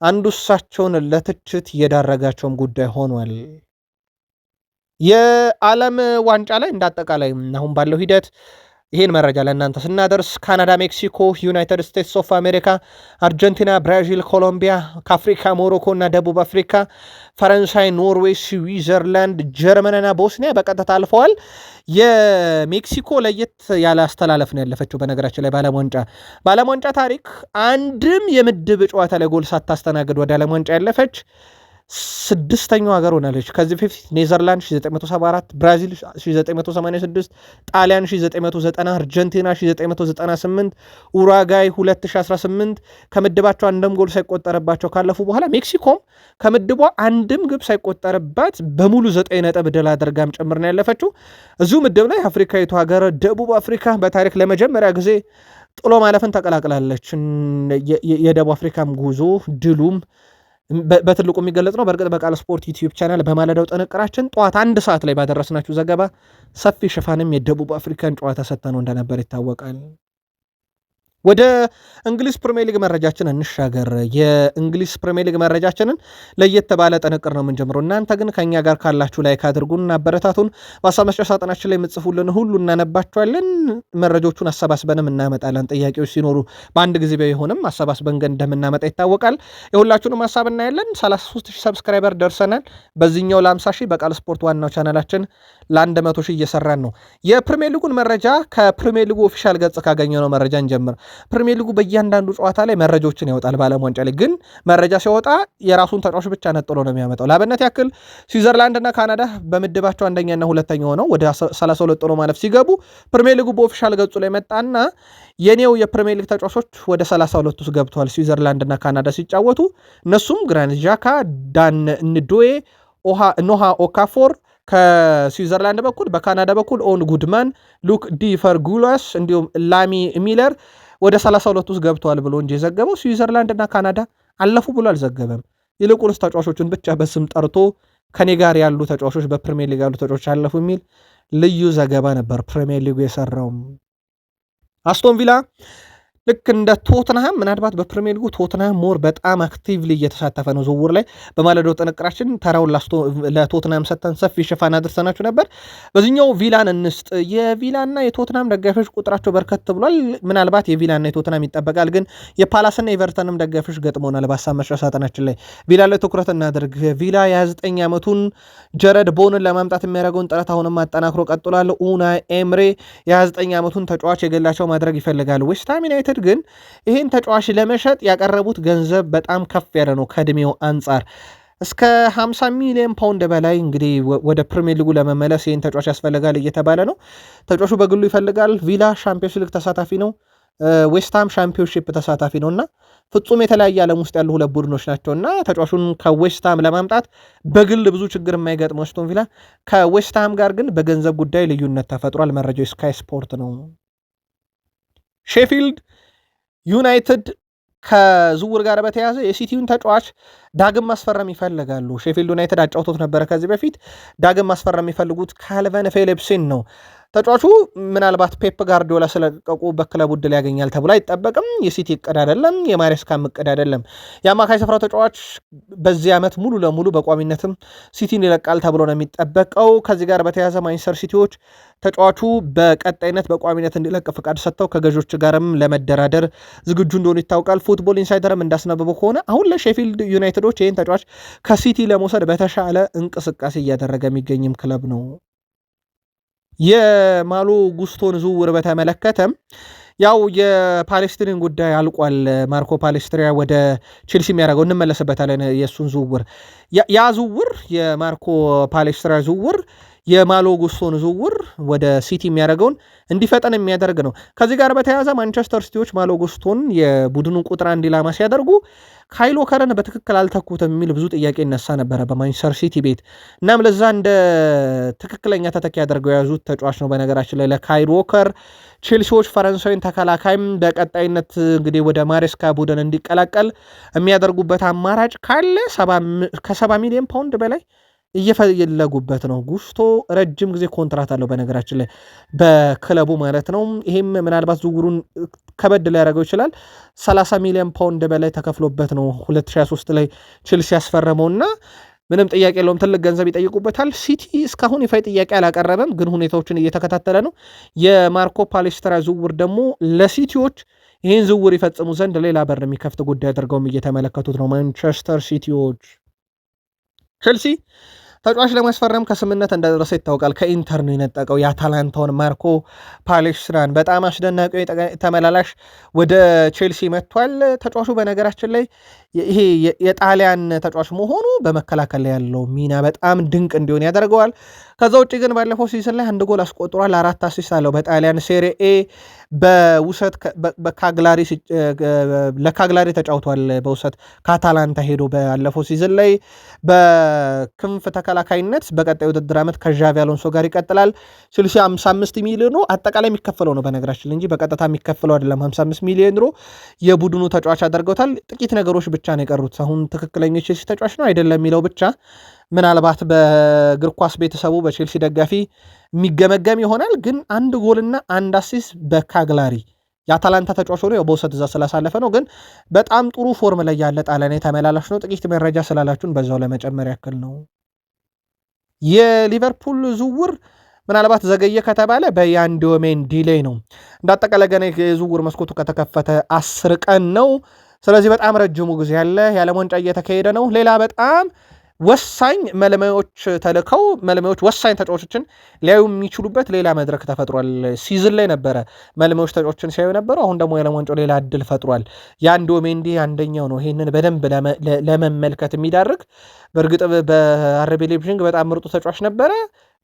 አንዱ እሳቸውን ለትችት የዳረጋቸውም ጉዳይ ሆኗል። የዓለም ዋንጫ ላይ እንዳጠቃላይ አሁን ባለው ሂደት ይህን መረጃ ለእናንተ ስናደርስ ካናዳ፣ ሜክሲኮ፣ ዩናይትድ ስቴትስ ኦፍ አሜሪካ፣ አርጀንቲና፣ ብራዚል፣ ኮሎምቢያ፣ ከአፍሪካ ሞሮኮ እና ደቡብ አፍሪካ፣ ፈረንሳይ፣ ኖርዌይ፣ ስዊዘርላንድ፣ ጀርመንና ቦስኒያ በቀጥታ አልፈዋል። የሜክሲኮ ለየት ያለ አስተላለፍ ነው ያለፈችው። በነገራችን ላይ በዓለም ዋንጫ ታሪክ አንድም የምድብ ጨዋታ ላይ ጎል ሳታስተናግድ ወደ ዓለም ዋንጫ ያለፈች ስድስተኛው ሀገር ሆናለች። ከዚህ በፊት ኔዘርላንድ 1974፣ ብራዚል 1986፣ ጣሊያን 1990፣ አርጀንቲና 1998፣ ኡራጋይ 2018 ከምድባቸው አንድም ጎል ሳይቆጠርባቸው ካለፉ በኋላ ሜክሲኮም ከምድቧ አንድም ግብ ሳይቆጠርባት በሙሉ 9 ነጥብ ድል አድርጋም ጭምር ነው ያለፈችው። እዚሁ ምድብ ላይ አፍሪካዊቱ ሀገር ደቡብ አፍሪካ በታሪክ ለመጀመሪያ ጊዜ ጥሎ ማለፍን ተቀላቅላለች። የደቡብ አፍሪካም ጉዞ ድሉም በትልቁ የሚገለጽ ነው። በእርግጥ በቃል ስፖርት ዩቲዩብ ቻናል በማለዳው ጥንቅራችን ጠዋት 1 ሰዓት ላይ ባደረስናችሁ ዘገባ ሰፊ ሽፋንም የደቡብ አፍሪካን ጨዋታ ሰጥተነው እንደነበር ይታወቃል። ወደ እንግሊዝ ፕሪሚየር ሊግ መረጃችን እንሻገር። የእንግሊዝ ፕሪሚየር ሊግ መረጃችንን ለየት ባለ ጥንቅር ነው የምንጀምረው። እናንተ ግን ከኛ ጋር ካላችሁ ላይክ አድርጉን፣ አበረታቱን። በሀሳብ መስጫ ሳጥናችን ላይ የምጽፉልን ሁሉ እናነባቸዋለን። መረጃዎቹን አሰባስበንም እናመጣለን። ጥያቄዎች ሲኖሩ በአንድ ጊዜ ቢሆንም አሰባስበን ግን እንደምናመጣ ይታወቃል። የሁላችሁንም ሀሳብ እናያለን። 33,000 ሰብስክራይበር ደርሰናል። በዚህኛው ለ50,000 በቃል ስፖርት ዋናው ቻናላችን ለ100,000 እየሰራን ነው። የፕሪሚየር ሊጉን መረጃ ከፕሪሚየር ሊጉ ኦፊሻል ገጽ ካገኘነው መረጃ እንጀምር። ፕሪሚየር ሊጉ በእያንዳንዱ ጨዋታ ላይ መረጃዎችን ያወጣል። በዓለም ዋንጫ ላይ ግን መረጃ ሲወጣ የራሱን ተጫዋች ብቻ ነጥሎ ነው የሚያመጣው። ለአብነት ያክል ስዊዘርላንድ እና ካናዳ በምድባቸው አንደኛና ሁለተኛ ሆነው ወደ 32 ጥሎ ማለፍ ሲገቡ ፕሪሚየር ሊጉ በኦፊሻል ገጹ ላይ መጣና የኔው የፕሪሚየር ሊግ ተጫዋቾች ወደ 32 ውስጥ ገብተዋል። ስዊዘርላንድ እና ካናዳ ሲጫወቱ እነሱም ግራኒት ዣካ፣ ዳን ንዶዬ፣ ኖሃ ኦካፎር ከስዊዘርላንድ በኩል፣ በካናዳ በኩል ኦን ጉድማን፣ ሉክ ዲ ፈርጉላስ እንዲሁም ላሚ ሚለር ወደ 32 ውስጥ ገብተዋል ብሎ እንጂ የዘገበው ስዊዘርላንድ እና ካናዳ አለፉ ብሎ አልዘገበም። ይልቁንስ ተጫዋቾቹን ብቻ በስም ጠርቶ ከኔ ጋር ያሉ ተጫዋቾች በፕሪሚየር ሊግ ያሉ ተጫዋቾች አለፉ የሚል ልዩ ዘገባ ነበር ፕሪሚየር ሊጉ የሰራው። አስቶን ቪላ ልክ እንደ ቶትንሃም ምናልባት በፕሪሚየር ሊጉ ቶትንሃም ሞር በጣም አክቲቭሊ እየተሳተፈ ነው ዝውውር ላይ። በማለዳው ጥንቅራችን ተራውን ለቶትንሃም ሰጥተን ሰፊ ሽፋን አድርሰናችሁ ነበር። በዚህኛው ቪላን እንስጥ። የቪላና የቶትንሃም ደጋፊዎች ቁጥራቸው በርከት ብሏል። ምናልባት የቪላና የቶትንሃም ይጠበቃል፣ ግን የፓላስና የኤቨርተንም ደጋፊዎች ገጥመውናል። በሀሳብ መስጫ ሳጥናችን ላይ ቪላ ላይ ትኩረት እናደርግ። ቪላ የ29 ዓመቱን ጀረድ ቦንን ለማምጣት የሚያደርገውን ጥረት አሁንም አጠናክሮ ቀጥሏል። ኡናይ ኤምሬ የ29 ዓመቱን ተጫዋች የገላቸው ማድረግ ይፈልጋሉ። ዌስትሃም ዩናይትድ ግን ይህን ተጫዋች ለመሸጥ ያቀረቡት ገንዘብ በጣም ከፍ ያለ ነው። ከእድሜው አንጻር እስከ 50 ሚሊዮን ፓውንድ በላይ እንግዲህ ወደ ፕሪሚየር ሊጉ ለመመለስ ይህን ተጫዋች ያስፈልጋል እየተባለ ነው። ተጫዋቹ በግሉ ይፈልጋል። ቪላ ሻምፒዮንስ ሊግ ተሳታፊ ነው። ዌስትሃም ሻምፒዮንሺፕ ተሳታፊ ነው እና ፍጹም የተለያየ ዓለም ውስጥ ያሉ ሁለት ቡድኖች ናቸው እና ተጫዋቹን ከዌስትሃም ለማምጣት በግል ብዙ ችግር የማይገጥመው አስቶን ቪላ ከዌስትሃም ጋር ግን በገንዘብ ጉዳይ ልዩነት ተፈጥሯል። መረጃው ስካይ ስፖርት ነው። ሼፊልድ ዩናይትድ ከዝውውር ጋር በተያያዘ የሲቲውን ተጫዋች ዳግም ማስፈረም ይፈልጋሉ። ሼፊልድ ዩናይትድ አጫውቶት ነበረ ከዚህ በፊት። ዳግም ማስፈረም የሚፈልጉት ካልቨን ፊሊፕስን ነው። ተጫዋቹ ምናልባት ፔፕ ጋርዲዮላ ስለቀቁ በክለቡ ዕድል ያገኛል ተብሎ አይጠበቅም። የሲቲ እቅድ አይደለም፣ የማሬስካም እቅድ አይደለም። የአማካይ ስፍራው ተጫዋች በዚህ ዓመት ሙሉ ለሙሉ በቋሚነትም ሲቲን ይለቃል ተብሎ ነው የሚጠበቀው። ከዚህ ጋር በተያያዘ ማንቸስተር ሲቲዎች ተጫዋቹ በቀጣይነት በቋሚነት እንዲለቅ ፍቃድ ሰጥተው ከገዦች ጋርም ለመደራደር ዝግጁ እንደሆኑ ይታወቃል። ፉትቦል ኢንሳይደርም እንዳስነበበው ከሆነ አሁን ለሼፊልድ ዩናይትዶች ይህን ተጫዋች ከሲቲ ለመውሰድ በተሻለ እንቅስቃሴ እያደረገ የሚገኝም ክለብ ነው። የማሎ ጉስቶን ዝውውር በተመለከተም ያው የፓሌስትሪን ጉዳይ አልቋል። ማርኮ ፓሌስትሪያ ወደ ቼልሲ የሚያደርገው እንመለስበታለን። የእሱን ዝውውር ያ ዝውውር የማርኮ ፓሌስትሪያ ዝውውር የማሎ ጉስቶን ዝውውር ወደ ሲቲ የሚያደርገውን እንዲፈጠን የሚያደርግ ነው። ከዚህ ጋር በተያያዘ ማንቸስተር ሲቲዎች ማሎ ጉስቶን የቡድኑ ቁጥር አንድ ኢላማ ሲያደርጉ ካይል ዎከርን በትክክል አልተኩትም የሚል ብዙ ጥያቄ ይነሳ ነበረ በማንቸስተር ሲቲ ቤት። እናም ለዛ እንደ ትክክለኛ ተተኪ ያደርገው የያዙት ተጫዋች ነው። በነገራችን ላይ ለካይል ዎከር ቼልሲዎች ፈረንሳዊን ተከላካይም በቀጣይነት እንግዲህ ወደ ማሬስካ ቡድን እንዲቀላቀል የሚያደርጉበት አማራጭ ካለ ከ70 ሚሊዮን ፓውንድ በላይ እየፈለጉበት ነው። ጉስቶ ረጅም ጊዜ ኮንትራት አለው በነገራችን ላይ በክለቡ ማለት ነው። ይሄም ምናልባት ዝውውሩን ከበድ ሊያደርገው ይችላል። 30 ሚሊዮን ፓውንድ በላይ ተከፍሎበት ነው 2023 ላይ ቼልሲ ያስፈረመውና ምንም ጥያቄ የለውም፣ ትልቅ ገንዘብ ይጠይቁበታል። ሲቲ እስካሁን ይፋ ጥያቄ አላቀረበም፣ ግን ሁኔታዎችን እየተከታተለ ነው። የማርኮ ፓሌስትራ ዝውውር ደግሞ ለሲቲዎች ይህን ዝውውር ይፈጽሙ ዘንድ ሌላ በር የሚከፍት ጉዳይ አድርገውም እየተመለከቱት ነው ማንቸስተር ሲቲዎች። ቼልሲ ተጫዋች ለማስፈረም ከስምነት እንደደረሰ ይታወቃል። ከኢንተር ነው የነጠቀው የአታላንታውን ማርኮ ፓሌስትራን። በጣም አስደናቂ ተመላላሽ ወደ ቼልሲ መጥቷል። ተጫዋቹ በነገራችን ላይ ይሄ የጣሊያን ተጫዋች መሆኑ በመከላከል ላይ ያለው ሚና በጣም ድንቅ እንዲሆን ያደርገዋል። ከዛ ውጭ ግን ባለፈው ሲዝን ላይ 1 ጎል አስቆጥሯል፣ 4 አሲስት አለው። በጣሊያን ሴሪኤ በውሰት ለካግላሪ ተጫውቷል። በውሰት ከአታላንታ ሄዶ ባለፈው ሲዝን ላይ በክንፍ ተከላካይነት በቀጣይ ውድድር ዓመት ከዣቪ አሎንሶ ጋር ይቀጥላል። ቼልሲ 55 ሚሊዮን ዩሮ አጠቃላይ የሚከፈለው ነው በነገራችን እንጂ በቀጥታ የሚከፈለው አይደለም። 55 ሚሊዮን ዩሮ የቡድኑ ተጫዋች አድርገውታል። ጥቂት ነገሮች ብቻ ነው የቀሩት። አሁን ትክክለኛ ቼልሲ ተጫዋች ነው አይደለም የሚለው ብቻ ምናልባት በእግር ኳስ ቤተሰቡ በቼልሲ ደጋፊ የሚገመገም ይሆናል። ግን 1 ጎልና 1 አሲስት በካግላሪ የአታላንታ ተጫዋች ሆኖ በውሰት እዛ ስላሳለፈ ነው። ግን በጣም ጥሩ ፎርም ላይ ያለ ጣሊያናዊ ተመላላሽ ነው። ጥቂት መረጃ ስላላችሁን በዛው ለመጨመር ያክል ነው። የሊቨርፑል ዝውውር ምናልባት ዘገየ ከተባለ በያንዶሜን ዲሌይ ነው። እንዳጠቃላይ ገና የዝውውር መስኮቱ ከተከፈተ 10 ቀን ነው። ስለዚህ በጣም ረጅሙ ጊዜ ያለ የዓለም ዋንጫ እየተካሄደ ነው። ሌላ በጣም ወሳኝ መለማዮች ተልከው መለማዮች ወሳኝ ተጫዋቾችን ሊያዩ የሚችሉበት ሌላ መድረክ ተፈጥሯል። ሲዝን ላይ ነበረ መለማዮች ተጫዋቾችን ሲያዩ ነበሩ። አሁን ደግሞ የዓለም ዋንጫው ሌላ እድል ፈጥሯል። የአንዶሜንዲ አንደኛው ነው ይህንን በደንብ ለመመልከት የሚዳርግ። በእርግጥ በአረቤ ሌብዥንግ በጣም ምርጡ ተጫዋች ነበረ።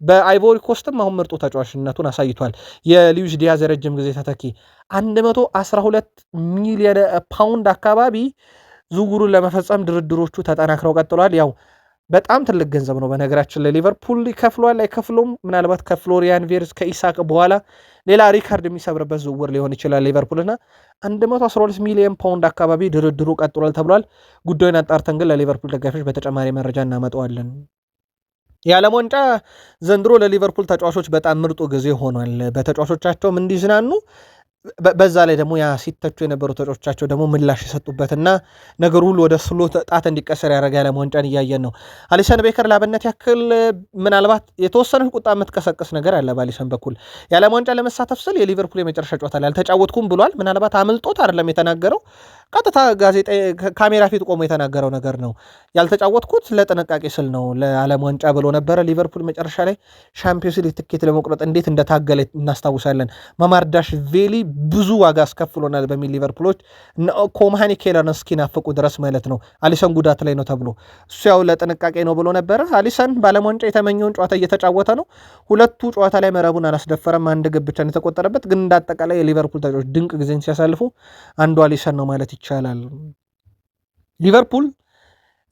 በአይቮሪ ኮስትም አሁን ምርጡ ተጫዋችነቱን አሳይቷል። የሉዊስ ዲያዝ የረጅም ጊዜ ተተኪ 112 ሚሊዮን ፓውንድ አካባቢ ዝውውሩን ለመፈጸም ድርድሮቹ ተጠናክረው ቀጥሏል። ያው በጣም ትልቅ ገንዘብ ነው በነገራችን ላይ ሊቨርፑል ይከፍሏል አይከፍሎም። ምናልባት ከፍሎሪያን ቬርዝ ከኢሳቅ በኋላ ሌላ ሪካርድ የሚሰብርበት ዝውውር ሊሆን ይችላል። ሊቨርፑልና 112 ሚሊዮን ፓውንድ አካባቢ ድርድሩ ቀጥሏል ተብሏል። ጉዳዩን አጣርተን ግን ለሊቨርፑል ደጋፊዎች በተጨማሪ መረጃ እናመጣዋለን። የዓለም ዋንጫ ዘንድሮ ለሊቨርፑል ተጫዋቾች በጣም ምርጡ ጊዜ ሆኗል። በተጫዋቾቻቸውም እንዲዝናኑ በዛ ላይ ደግሞ ያ ሲተቹ የነበሩ ተጫዋቾቻቸው ደግሞ ምላሽ የሰጡበትና ነገር ሁሉ ወደ ስሎ ጣት እንዲቀሰር ያደረገ ያለ ዋንጫን እያየን ነው። አሊሰን ቤከር ላብነት ያክል ምናልባት የተወሰነ ቁጣ የምትቀሰቅስ ነገር አለ በአሊሰን በኩል የዓለም ዋንጫ ለመሳተፍ ስል የሊቨርፑል የመጨረሻ ጨዋታ ላይ አልተጫወትኩም ብሏል። ምናልባት አምልጦት አይደለም የተናገረው፣ ቀጥታ ጋዜጣ ካሜራ ፊት ቆሞ የተናገረው ነገር ነው። ያልተጫወትኩት ለጥንቃቄ ስል ነው ለዓለም ዋንጫ ብሎ ነበረ። ሊቨርፑል መጨረሻ ላይ ሻምፒዮንስ ሊግ ትኬት ለመቁረጥ እንዴት እንደታገለ እናስታውሳለን። ማማርዳሽቪሊ ብዙ ዋጋ አስከፍሎናል በሚል ሊቨርፑሎች ኮማሃኒ ኬለርን እስኪናፍቁ ድረስ ማለት ነው። አሊሰን ጉዳት ላይ ነው ተብሎ እሱ ያው ለጥንቃቄ ነው ብሎ ነበረ። አሊሰን በዓለም ዋንጫ የተመኘውን ጨዋታ እየተጫወተ ነው። ሁለቱ ጨዋታ ላይ መረቡን አላስደፈረም። አንድ ግብ ብቻ ነው የተቆጠረበት። ግን እንዳጠቃላይ የሊቨርፑል ተጫዋቾች ድንቅ ጊዜን ሲያሳልፉ አንዱ አሊሰን ነው ማለት ይቻላል። ሊቨርፑል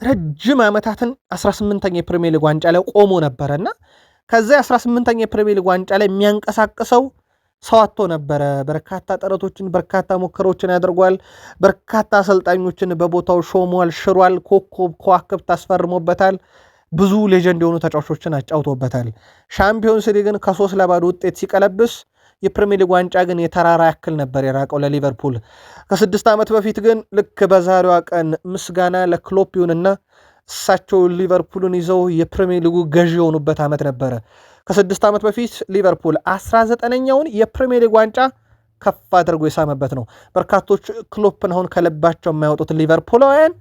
ረጅም ዓመታትን 18ኛ የፕሪሚየር ሊግ ዋንጫ ላይ ቆሞ ነበረና ከዛ 18ኛ የፕሪሚየር ሊግ ዋንጫ ላይ የሚያንቀሳቅሰው ሰው አጥቶ ነበረ። በርካታ ጥረቶችን በርካታ ሙከራዎችን ያደርጓል። በርካታ አሰልጣኞችን በቦታው ሾሟል፣ ሽሯል፣ ኮከብ ከዋክብት አስፈርሞበታል። ብዙ ሌጀንድ የሆኑ ተጫዋቾችን አጫውቶበታል። ሻምፒዮንስ ሊግን ከ3-0 ውጤት ሲቀለብስ የፕሪሚየር ሊግ ዋንጫ ግን የተራራ ያክል ነበር የራቀው ለሊቨርፑል። ከ6 ዓመት በፊት ግን ልክ በዛሬዋ ቀን ምስጋና ለክሎፕ ይሁንና እሳቸው ሊቨርፑልን ይዘው የፕሪሚየር ሊጉ ገዢ የሆኑበት ዓመት ነበረ። ከ6 ዓመት በፊት ሊቨርፑል 19ኛውን የፕሪሚየር ሊግ ዋንጫ ከፍ አድርጎ የሳመበት ነው። በርካቶች ክሎፕን አሁን ከልባቸው የማያወጡት ሊቨርፑላውያን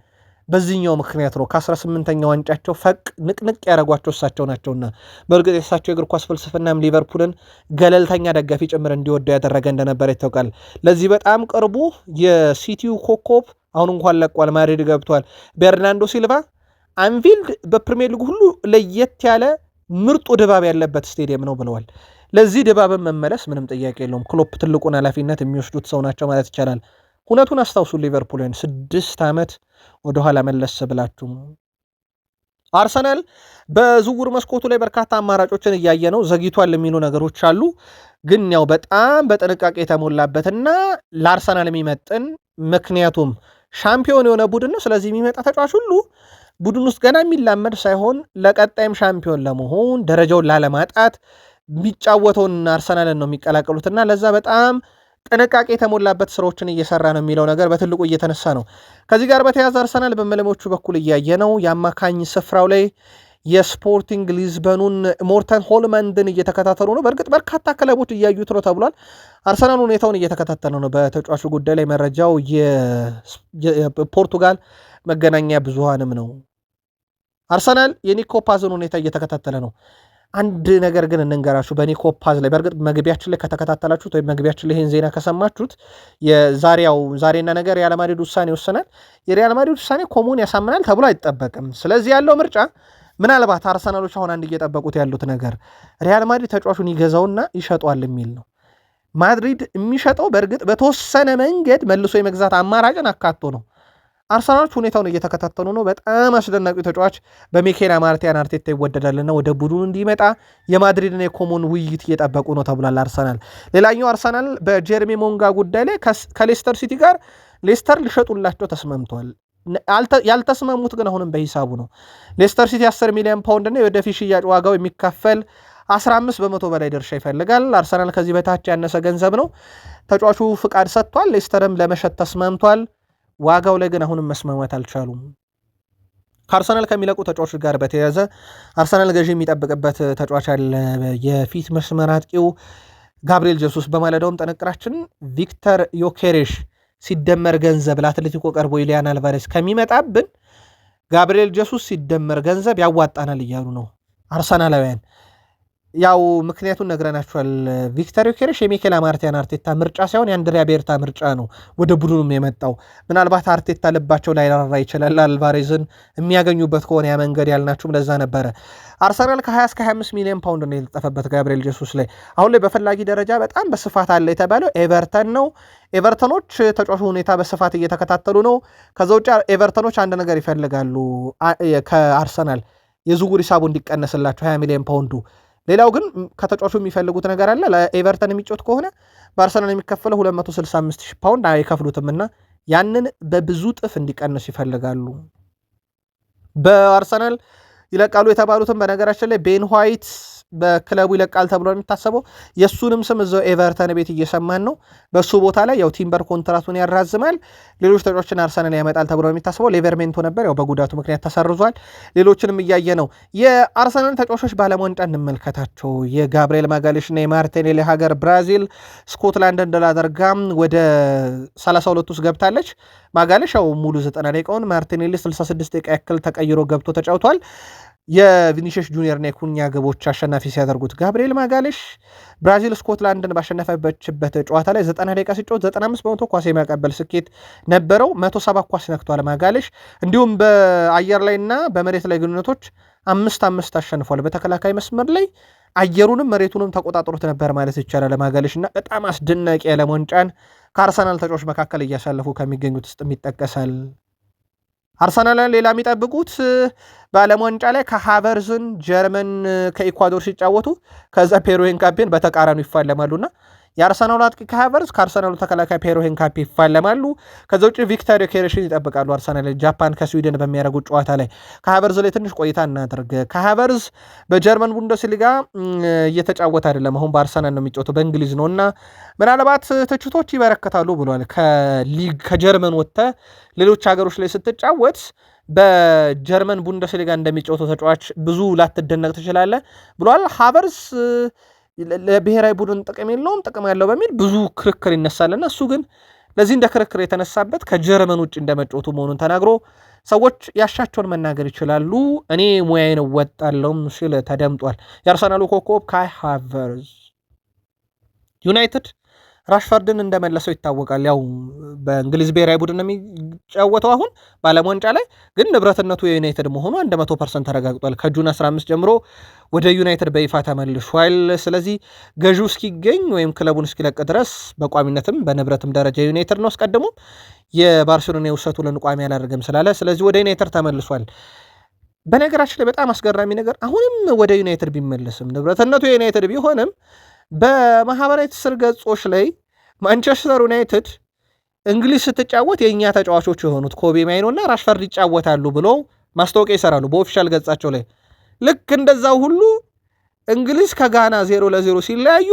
በዚህኛው ምክንያት ነው። ከ18ኛ ዋንጫቸው ፈቅ ንቅንቅ ያደረጓቸው እሳቸው ናቸውና በእርግጥ የእሳቸው የእግር ኳስ ፍልስፍናም ሊቨርፑልን ገለልተኛ ደጋፊ ጭምር እንዲወደው ያደረገ እንደነበረ ይታወቃል። ለዚህ በጣም ቅርቡ የሲቲው ኮከብ አሁን እንኳን ለቋል፣ ማድሪድ ገብቷል። ቤርናንዶ ሲልቫ አንፊልድ በፕሪሚየር ሊግ ሁሉ ለየት ያለ ምርጡ ድባብ ያለበት ስቴዲየም ነው ብለዋል። ለዚህ ድባብን መመለስ ምንም ጥያቄ የለውም። ክሎፕ ትልቁን ኃላፊነት የሚወስዱት ሰው ናቸው ማለት ይቻላል። እውነቱን አስታውሱ ሊቨርፑልን 6 ዓመት ወደኋላ መለስ ብላችሁ። አርሰናል በዝውውር መስኮቱ ላይ በርካታ አማራጮችን እያየ ነው። ዘግይቷል የሚሉ ነገሮች አሉ። ግን ያው በጣም በጥንቃቄ የተሞላበትና ለአርሰናል የሚመጥን ምክንያቱም ሻምፒዮን የሆነ ቡድን ነው። ስለዚህ የሚመጣ ተጫዋች ሁሉ ቡድን ውስጥ ገና የሚላመድ ሳይሆን ለቀጣይም ሻምፒዮን ለመሆን ደረጃውን ላለማጣት የሚጫወተውን አርሰናልን ነው የሚቀላቀሉትና ለዛ በጣም ጥንቃቄ የተሞላበት ስራዎችን እየሰራ ነው የሚለው ነገር በትልቁ እየተነሳ ነው። ከዚህ ጋር በተያያዘ አርሰናል በመለሞቹ በኩል እያየ ነው። የአማካኝ ስፍራው ላይ የስፖርቲንግ ሊዝበኑን ሞርተን ሆልመንድን እየተከታተሉ ነው። በእርግጥ በርካታ ክለቦች እያዩት ነው ተብሏል። አርሰናል ሁኔታውን እየተከታተለ ነው። በተጫዋቹ ጉዳይ ላይ መረጃው የፖርቱጋል መገናኛ ብዙሃንም ነው። አርሰናል የኒኮ ፓዝን ሁኔታ እየተከታተለ ነው። አንድ ነገር ግን እንንገራችሁ በኒኮ ፓዝ ላይ በእርግጥ መግቢያችን ላይ ከተከታተላችሁት ወይም መግቢያችን ላይ ይህን ዜና ከሰማችሁት ዛሬና ነገር የሪያል ማድሪድ ውሳኔ ይወሰናል። የሪያል ማድሪድ ውሳኔ ኮሙን ያሳምናል ተብሎ አይጠበቅም። ስለዚህ ያለው ምርጫ ምናልባት አርሰናሎች አሁን አንድ እየጠበቁት ያሉት ነገር ሪያል ማድሪድ ተጫዋቹን ይገዛውና ይሸጧል የሚል ነው። ማድሪድ የሚሸጠው በእርግጥ በተወሰነ መንገድ መልሶ የመግዛት አማራጭን አካቶ ነው። አርሰናሎች ሁኔታውን እየተከታተሉ ነው። በጣም አስደናቂ ተጫዋች በሚኬል ማርቲያን አርቴታ ይወደዳልና ወደ ቡድኑ እንዲመጣ የማድሪድና የኮሞን ውይይት እየጠበቁ ነው ተብሏል። አርሰናል ሌላኛው አርሰናል በጀርሚ ሞንጋ ጉዳይ ላይ ከሌስተር ሲቲ ጋር ሌስተር ሊሸጡላቸው ተስማምተዋል። ያልተስማሙት ግን አሁንም በሂሳቡ ነው። ሌስተር ሲቲ 10 ሚሊዮን ፓውንድ እና የወደፊት ሽያጭ ዋጋው የሚካፈል 15% በላይ ድርሻ ይፈልጋል። አርሰናል ከዚህ በታች ያነሰ ገንዘብ ነው። ተጫዋቹ ፍቃድ ሰጥቷል። ሌስተርም ለመሸጥ ተስማምቷል። ዋጋው ላይ ግን አሁንም መስማማት አልቻሉም። ከአርሰናል ከሚለቁ ተጫዋቾች ጋር በተያያዘ አርሰናል ገዢ የሚጠብቅበት ተጫዋች አለ። የፊት መስመር አጥቂው ጋብሪኤል ጀሱስ። በማለዳውም ጥንቅራችን ቪክተር ዮኬሬሽ ሲደመር ገንዘብ ለአትሌቲኮ ቀርቦ ኢሊያን አልቫሬስ ከሚመጣብን ጋብሪኤል ጀሱስ ሲደመር ገንዘብ ያዋጣናል እያሉ ነው አርሰናላውያን። ያው ምክንያቱን ነግረናችኋል። ቪክተር ዮኬሬሽ የሚኬል ማርቲያን አርቴታ ምርጫ ሳይሆን የአንድሪያ ቤርታ ምርጫ ነው ወደ ቡድኑም የመጣው። ምናልባት አርቴታ ልባቸው ላይ ራራ ይችላል አልቫሬዝን የሚያገኙበት ከሆነ ያ መንገድ ያልናችሁም ለዛ ነበረ። አርሰናል ከ20 እስከ 25 ሚሊዮን ፓውንድ ነው የተጠፈበት ጋብሪኤል ጀሱስ ላይ። አሁን ላይ በፈላጊ ደረጃ በጣም በስፋት አለ የተባለው ኤቨርተን ነው። ኤቨርተኖች ተጫዋቹ ሁኔታ በስፋት እየተከታተሉ ነው። ከዛ ውጭ ኤቨርተኖች አንድ ነገር ይፈልጋሉ ከአርሰናል የዝውውር ሂሳቡ እንዲቀነስላቸው 20 ሚሊዮን ፓውንዱ። ሌላው ግን ከተጫዋቹ የሚፈልጉት ነገር አለ። ለኤቨርተን የሚጮት ከሆነ በአርሰናል የሚከፈለው 265,000 ፓውንድ አይከፍሉትም እና ያንን በብዙ ጥፍ እንዲቀንስ ይፈልጋሉ። በአርሰናል ይለቃሉ የተባሉትም በነገራችን ላይ ቤን ዋይት በክለቡ ይለቃል ተብሎ የሚታሰበው የእሱንም ስም እዛው ኤቨርተን ቤት እየሰማን ነው። በሱ ቦታ ላይ ያው ቲምበር ኮንትራቱን ያራዝማል። ሌሎች ተጫዋቾችን አርሰናል ያመጣል ተብሎ የሚታሰበው ሌቨርሜንቶ ነበር፣ ያው በጉዳቱ ምክንያት ተሰርዟል። ሌሎችንም እያየ ነው። የአርሰናል ተጫዋቾች በዓለም ዋንጫ እንመልከታቸው። የጋብርኤል ማጋሌሽና የማርቲኔሊ ሀገር ብራዚል ስኮትላንድን ድል አድርጋ ወደ 32 ውስጥ ገብታለች። ማጋሌሽ ያው ሙሉ 90 ደቂቃውን፣ ማርቲኔሊ 66 ደቂቃ ያክል ተቀይሮ ገብቶ ተጫውቷል። የቪኒሽስ ጁኒየርና የኩኛ ግቦች አሸናፊ ሲያደርጉት ጋብርኤል ማጋሌሽ ብራዚል ስኮትላንድን ባሸነፈችበት ጨዋታ ላይ 90 ደቂቃ ሲጫወት 95% ኳስ የማቀበል ስኬት ነበረው። 107 ኳስ ነክቷል ማጋሌሽ። እንዲሁም በአየር ላይና በመሬት ላይ ግንኙነቶች 5-5 አሸንፏል። በተከላካይ መስመር ላይ አየሩንም መሬቱንም ተቆጣጥሮት ነበር ማለት ይቻላል ማጋሌሽ እና በጣም አስደናቂ የዓለም ዋንጫን ከአርሰናል ተጫዋች መካከል እያሳለፉ ከሚገኙት ውስጥ ይጠቀሳል። አርሰናልን ሌላ የሚጠብቁት በዓለም ዋንጫ ላይ ከሃቨርዝን ጀርመን ከኢኳዶር ሲጫወቱ ከዛ ፔሮ ሄንካፔን በተቃራኑ ይፋለማሉና የአርሰናሉ አጥቂ ከሃቨርዝ ከአርሰናሉ ተከላካይ ፔሮ ሄንካፔ ይፋለማሉ። ከዛ ውጭ ቪክተር ዮኬሬሽን ይጠብቃሉ። አርሰናል ጃፓን ከስዊድን በሚያደርጉት ጨዋታ ላይ ከሃቨርዝ ላይ ትንሽ ቆይታ እናደርግ። ከሃቨርዝ በጀርመን ቡንደስሊጋ እየተጫወተ አይደለም፣ አሁን በአርሰናል ነው የሚጫወተው፣ በእንግሊዝ ነው እና ምናልባት ትችቶች ይበረከታሉ ብሏል። ከጀርመን ወጥተ ሌሎች ሀገሮች ላይ ስትጫወት በጀርመን ቡንደስሊጋ እንደሚጫወተው ተጫዋች ብዙ ላትደነቅ ትችላለህ ብሏል። ሃቨርዝ ለብሔራዊ ቡድን ጥቅም የለውም ጥቅም ያለው በሚል ብዙ ክርክር ይነሳልና እሱ ግን ለዚህ እንደ ክርክር የተነሳበት ከጀርመን ውጭ እንደመጫወቱ መሆኑን ተናግሮ ሰዎች ያሻቸውን መናገር ይችላሉ፣ እኔ ሙያዬን እወጣለሁም ሲል ተደምጧል። የአርሰናሉ ኮከብ ካይ ሃቨርዝ ዩናይትድ ራሽፈርድን እንደመለሰው ይታወቃል። ያው በእንግሊዝ ብሔራዊ ቡድን የሚጫወተው አሁን በዓለም ዋንጫ ላይ ግን ንብረትነቱ የዩናይትድ መሆኑ 100% ተረጋግጧል። ከጁን 15 ጀምሮ ወደ ዩናይትድ በይፋ ተመልሷል። ስለዚህ ገዢው እስኪገኝ ወይም ክለቡን እስኪለቅ ድረስ በቋሚነትም በንብረትም ደረጃ ዩናይትድ ነው። አስቀድሞ የባርሴሎና የውሰቱ ቋሚ አላደርግም ስላለ ስለዚህ ወደ ዩናይትድ ተመልሷል። በነገራችን ላይ በጣም አስገራሚ ነገር አሁንም ወደ ዩናይትድ ቢመለስም ንብረትነቱ የዩናይትድ ቢሆንም በማህበራዊ ትስስር ገጾች ላይ ማንቸስተር ዩናይትድ እንግሊዝ ስትጫወት የእኛ ተጫዋቾች የሆኑት ኮቢ ማይኖ እና ራሽፈርድ ይጫወታሉ ብሎ ማስታወቂያ ይሰራሉ በኦፊሻል ገጻቸው ላይ። ልክ እንደዛው ሁሉ እንግሊዝ ከጋና 0-0 ሲለያዩ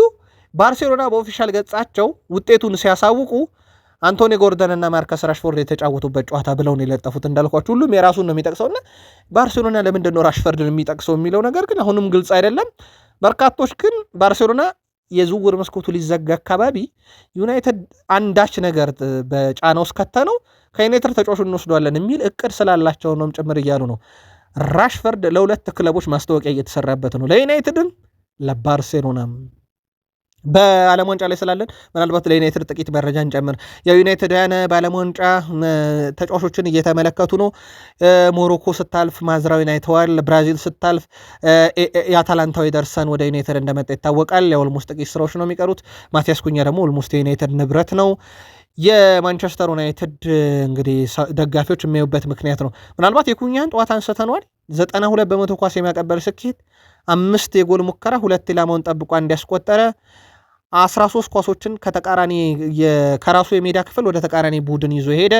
ባርሴሎና በኦፊሻል ገጻቸው ውጤቱን ሲያሳውቁ አንቶኒ ጎርደን እና ማርከስ ራሽፎርድ የተጫወቱበት ጨዋታ ብለው ነው የለጠፉት። እንዳልኳችሁ ሁሉም የራሱን ነው የሚጠቅሰውና ባርሴሎና ለምንድን ነው ራሽፈርድን የሚጠቅሰው የሚለው ነገር ግን አሁንም ግልጽ አይደለም። በርካቶች ግን ባርሴሎና የዝውውር መስኮቱ ሊዘጋ አካባቢ ዩናይትድ አንዳች ነገር በጫና ውስጥ ከተነው ከዩናይትድ ተጫዋቹን እንወስደዋለን የሚል እቅድ ስላላቸው ነው ጭምር እያሉ ነው። ራሽፈርድ ለሁለት ክለቦች ማስታወቂያ እየተሰራበት ነው፣ ለዩናይትድም ለባርሴሎናም። በዓለም ዋንጫ ላይ ስላለን ምናልባት ለዩናይትድ ጥቂት መረጃ እንጨምር። የዩናይትድያን በዓለም ዋንጫ ተጫዋቾችን እየተመለከቱ ነው። ሞሮኮ ስታልፍ ማዝራዊን አይተዋል። ብራዚል ስታልፍ የአታላንታዊ ደርሰን ወደ ዩናይትድ እንደመጣ ይታወቃል። የኦልሞስት ጥቂት ስራዎች ነው የሚቀሩት። ማቲያስ ኩኛ ደግሞ ኦልሞስት የዩናይትድ ንብረት ነው። የማንቸስተር ዩናይትድ እንግዲህ ደጋፊዎች የሚያዩበት ምክንያት ነው። ምናልባት የኩኛን ጠዋት አንስተነዋል። 92% ኳስ የሚያቀበል ስኬት፣ 5 የጎል ሙከራ፣ 2 ኢላማውን ጠብቆ እንዲያስቆጠረ 13 ኳሶችን ከራሱ የሜዳ ክፍል ወደ ተቃራኒ ቡድን ይዞ ሄደ።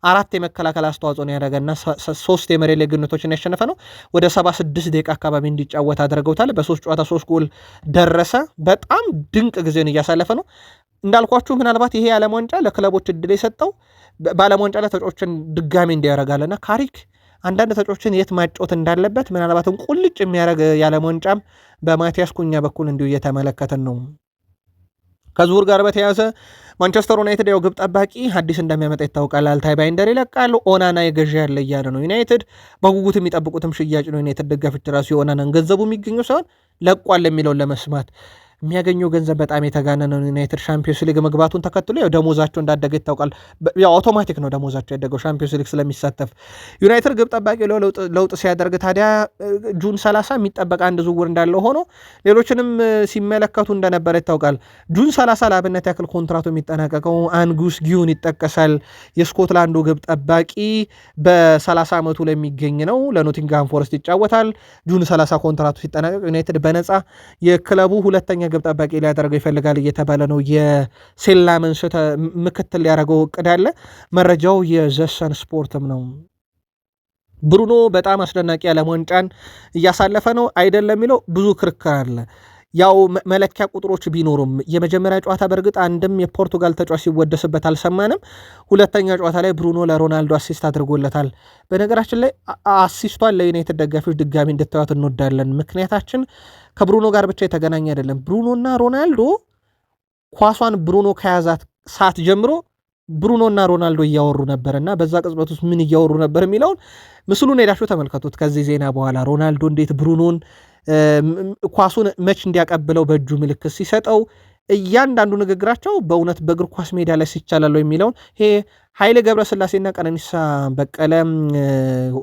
4 የመከላከል አስተዋጽኦን ያደረገና 3 የመሬት ላይ ግንኙነቶችን ያሸነፈ ነው። ወደ 76 ደቂቃ አካባቢ እንዲጫወት አድርገውታል። በ3 ጨዋታ 3 ጎል ደረሰ። በጣም ድንቅ ጊዜን እያሳለፈ ነው። እንዳልኳችሁ ምናልባት ይሄ የዓለም ዋንጫ ለክለቦች እድል የሰጠው በዓለም ዋንጫ ላይ ተጫዋቾችን ድጋሚ እንዲያደርጋልና ካሪክ አንዳንድ ተጫዋቾችን የት ማጫወት እንዳለበት ምናልባትም ቁልጭ የሚያደርግ የዓለም ዋንጫም በማቲያስ ኩኛ በኩል እንዲሁ እየተመለከትን ነው። ከዙር ጋር በተያያዘ ማንቸስተር ዩናይትድ ያው ግብ ጠባቂ አዲስ እንደሚያመጣ ይታወቃል። አልታይ ባይንደር ይለቃል። ኦናና የገዢ ያለ እያለ ነው ዩናይትድ። በጉጉት የሚጠብቁትም ሽያጭ ነው። ዩናይትድ ደጋፊዎች ራሱ የኦናናን ገንዘቡ የሚገኘው ሳይሆን ለቋል የሚለውን ለመስማት የሚያገኘው ገንዘብ በጣም የተጋነነ ነው። ዩናይትድ ሻምፒዮንስ ሊግ መግባቱን ተከትሎ ያው ደሞዛቸው እንዳደገ ይታወቃል። ያው አውቶማቲክ ነው ደሞዛቸው ያደገው ሻምፒዮንስ ሊግ ስለሚሳተፍ። ዩናይትድ ግብ ጠባቂ ለውጥ ሲያደርግ ታዲያ ጁን 30 የሚጠበቅ አንድ ዝውውር እንዳለው ሆኖ ሌሎችንም ሲመለከቱ እንደነበረ ይታወቃል። ጁን 30 ለአብነት ያክል ኮንትራቱ የሚጠናቀቀው አንጉስ ጊዩን ይጠቀሳል። የስኮትላንዱ ግብ ጠባቂ በ30 ዓመቱ ላይ የሚገኝ ነው። ለኖቲንግሃም ፎረስት ይጫወታል። ጁን 30 ኮንትራቱ ሲጠናቀቅ ዩናይትድ በነፃ የክለቡ ሁለተኛ ግብ ጠባቂ ሊያደርገው ይፈልጋል እየተባለ ነው። የሴላመን ምክትል ሊያደርገው እቅድ አለ። መረጃው የዘሰን ስፖርትም ነው። ብሩኖ በጣም አስደናቂ ዓለም ዋንጫን እያሳለፈ ነው አይደለም የሚለው ብዙ ክርክር አለ። ያው መለኪያ ቁጥሮች ቢኖሩም የመጀመሪያ ጨዋታ በእርግጥ አንድም የፖርቱጋል ተጫዋች ሲወደስበት አልሰማንም። ሁለተኛ ጨዋታ ላይ ብሩኖ ለሮናልዶ አሲስት አድርጎለታል። በነገራችን ላይ አሲስቷን ለዩናይትድ ደጋፊዎች ድጋሚ እንድታዩት እንወዳለን። ምክንያታችን ከብሩኖ ጋር ብቻ የተገናኘ አይደለም። ብሩኖና ሮናልዶ ኳሷን ብሩኖ ከያዛት ሰዓት ጀምሮ ብሩኖና ሮናልዶ እያወሩ ነበር እና በዛ ቅጽበት ውስጥ ምን እያወሩ ነበር የሚለውን ምስሉን ሄዳችሁ ተመልከቱት። ከዚህ ዜና በኋላ ሮናልዶ እንዴት ብሩኖን ኳሱን መች እንዲያቀብለው በእጁ ምልክት ሲሰጠው እያንዳንዱ ንግግራቸው በእውነት በእግር ኳስ ሜዳ ላይ ሲቻላለው የሚለውን ይሄ ኃይሌ ገብረስላሴና ቀነኒሳ በቀለ